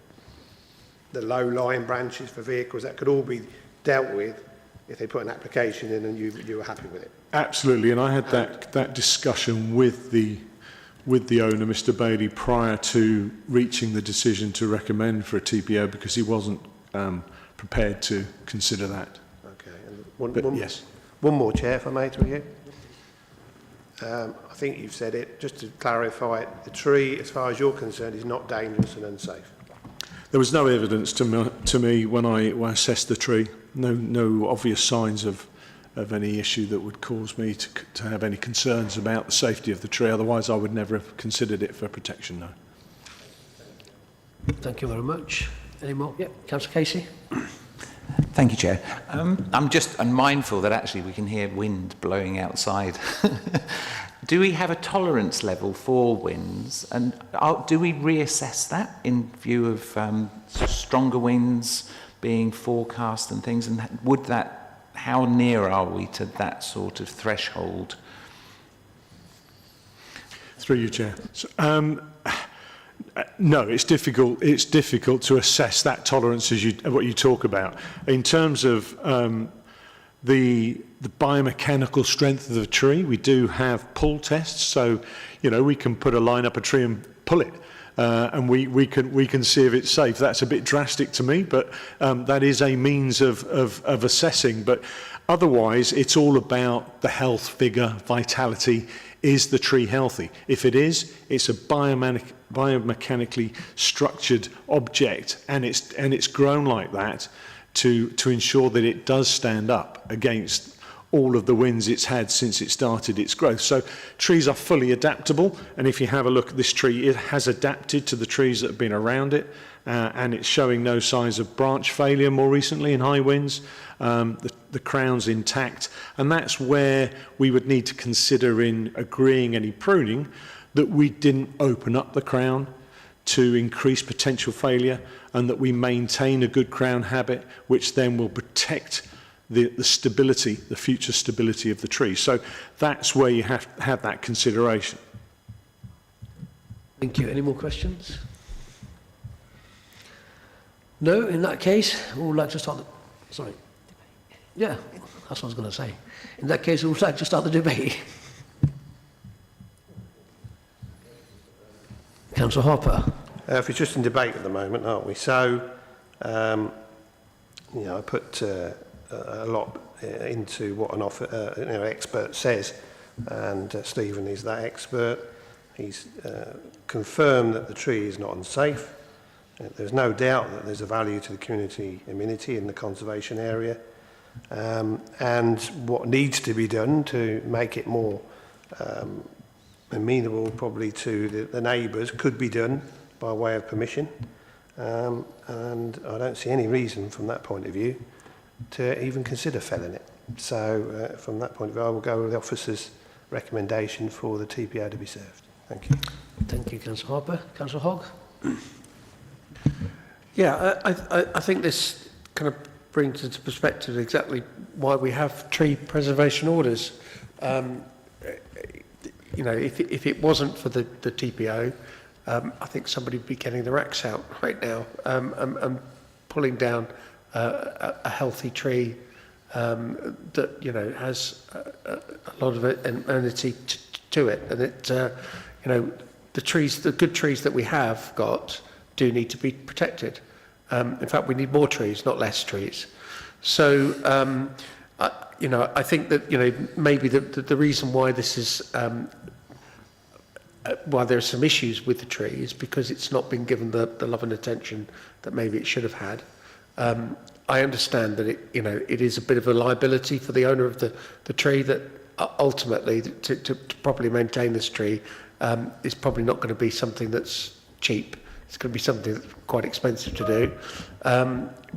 E: low-lying branches for vehicles, that could all be dealt with if they put an application in and you were happy with it.
S: Absolutely, and I had that discussion with the with the owner, Mr Bailey, prior to reaching the decision to recommend for a TPO because he wasn't prepared to consider that.
E: Okay.
S: Yes.
E: One more, Chair, if I may, through you. I think you've said it. Just to clarify, the tree, as far as you're concerned, is not dangerous and unsafe.
S: There was no evidence to me when I assessed the tree. No obvious signs of any issue that would cause me to have any concerns about the safety of the tree. Otherwise, I would never have considered it for protection, no.
A: Thank you very much. Any more? Yeah, Councillor Casey.
K: Thank you, Chair. I'm mindful that actually we can hear wind blowing outside. Do we have a tolerance level for winds, and do we reassess that in view of stronger winds being forecast and things? And how near are we to that sort of threshold?
S: Through you, Chair. No, it's difficult. It's difficult to assess that tolerance as what you talk about in terms of the biomechanical strength of the tree. We do have pull tests, so we can put a line up a tree and pull it, and we can see if it's safe. That's a bit drastic to me, but that is a means of assessing. But otherwise, it's all about the health, vigour, vitality. Is the tree healthy? If it is, it's a biomechanically structured object, and it's grown like that to ensure that it does stand up against all of the winds it's had since it started its growth. So trees are fully adaptable, and if you have a look at this tree, it has adapted to the trees that have been around it, and it's showing no signs of branch failure more recently in high winds. The crown's intact, and that's where we would need to consider in agreeing any pruning that we didn't open up the crown to increase potential failure, and that we maintain a good crown habit, which then will protect the stability, the future stability of the tree. So that's where you have to have that consideration.
A: Thank you. Any more questions? No, in that case, we would like to start the... Sorry. Yeah, that's what I was going to say. In that case, we would like to start the debate. Councillor Harper.
E: If we're just in debate at the moment, aren't we? So, I put a lot into what an expert says, and Stephen is that expert. He's confirmed that the tree is not unsafe. There's no doubt that there's a value to the community amenity in the conservation area. And what needs to be done to make it more amenable probably to the neighbours could be done by way of permission. And I don't see any reason from that point of view to even consider felling it. So from that point of view, I will go with the officer's recommendation for the TPO to be served. Thank you.
A: Thank you, Councillor Harper. Councillor Hogg.
J: Yeah, I think this kind of brings into perspective exactly why we have tree preservation orders. If it wasn't for the TPO, I think somebody would be getting their axe out right now and pulling down a healthy tree that has a lot of amenity to it, and it the good trees that we have got do need to be protected. In fact, we need more trees, not less trees. So, I think that maybe the reason why this is why there are some issues with the tree is because it's not been given the love and attention that maybe it should have had. I understand that it is a bit of a liability for the owner of the tree, that ultimately to properly maintain this tree is probably not going to be something that's cheap. It's going to be something that's quite expensive to do.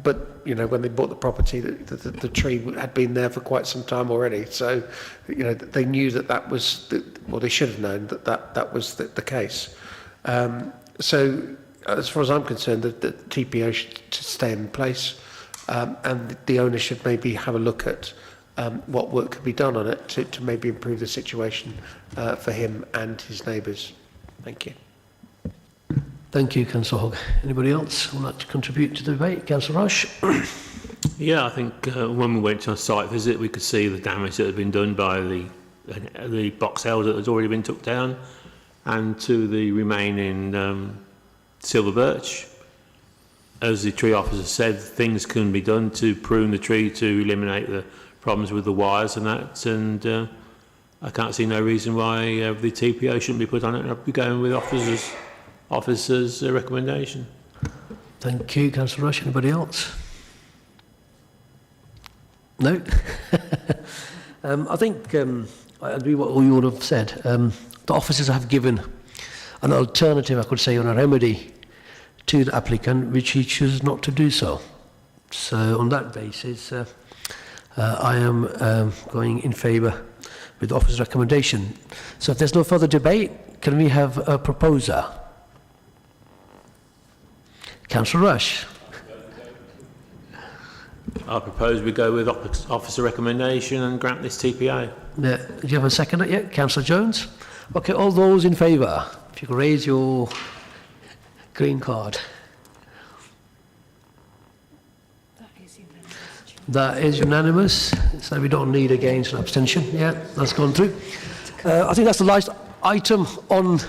J: But when they bought the property, the tree had been there for quite some time already. So they knew that was they should have known that was the case. So as far as I'm concerned, the TPO should stay in place, and the owner should maybe have a look at what work could be done on it to maybe improve the situation for him and his neighbours. Thank you.
A: Thank you, Councillor Hogg. Anybody else who would like to contribute to the debate? Councillor Rush.
G: Yeah, I think when we went to a site visit, we could see the damage that had been done by the box elder that had already been took down. and to the remaining silver birch. As the tree officer said, things can be done to prune the tree to eliminate the problems with the wires and that, and I can't see no reason why the TPO shouldn't be put on it, and I'll be going with officer's recommendation.
A: Thank you, Councillor Rush. Anybody else? No? I think I agree with what you would have said. The officers have given an alternative, I could say, on a remedy to the applicant, which he chooses not to do so. So on that basis, I am going in favour with the officer's recommendation. So if there's no further debate, can we have a proposer? Councillor Rush.
G: I propose we go with officer recommendation and grant this TPA.
A: Do you have a second yet? Councillor Jones? Okay, all those in favour, if you could raise your green card. That is unanimous, so we don't need against an abstention. Yeah, that's gone through. I think that's the last item on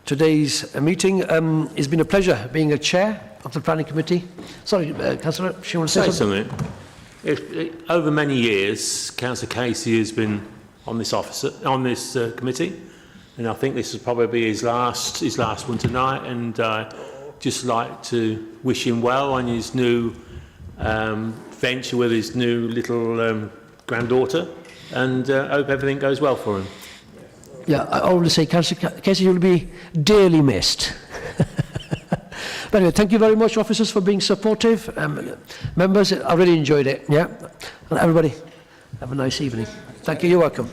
A: today's meeting. It's been a pleasure being a chair of the planning committee. Sorry, Councillor, she wants to say
G: something. Over many years, Councillor Casey has been on this committee, and I think this will probably be his last one tonight. And just like to wish him well on his new venture with his new little granddaughter, and hope everything goes well for him.
A: Yeah, I already say, Councillor Casey, you'll be dearly missed. But anyway, thank you very much, officers, for being supportive. Members, I really enjoyed it. Yeah, and everybody, have a nice evening. Thank you. You're welcome.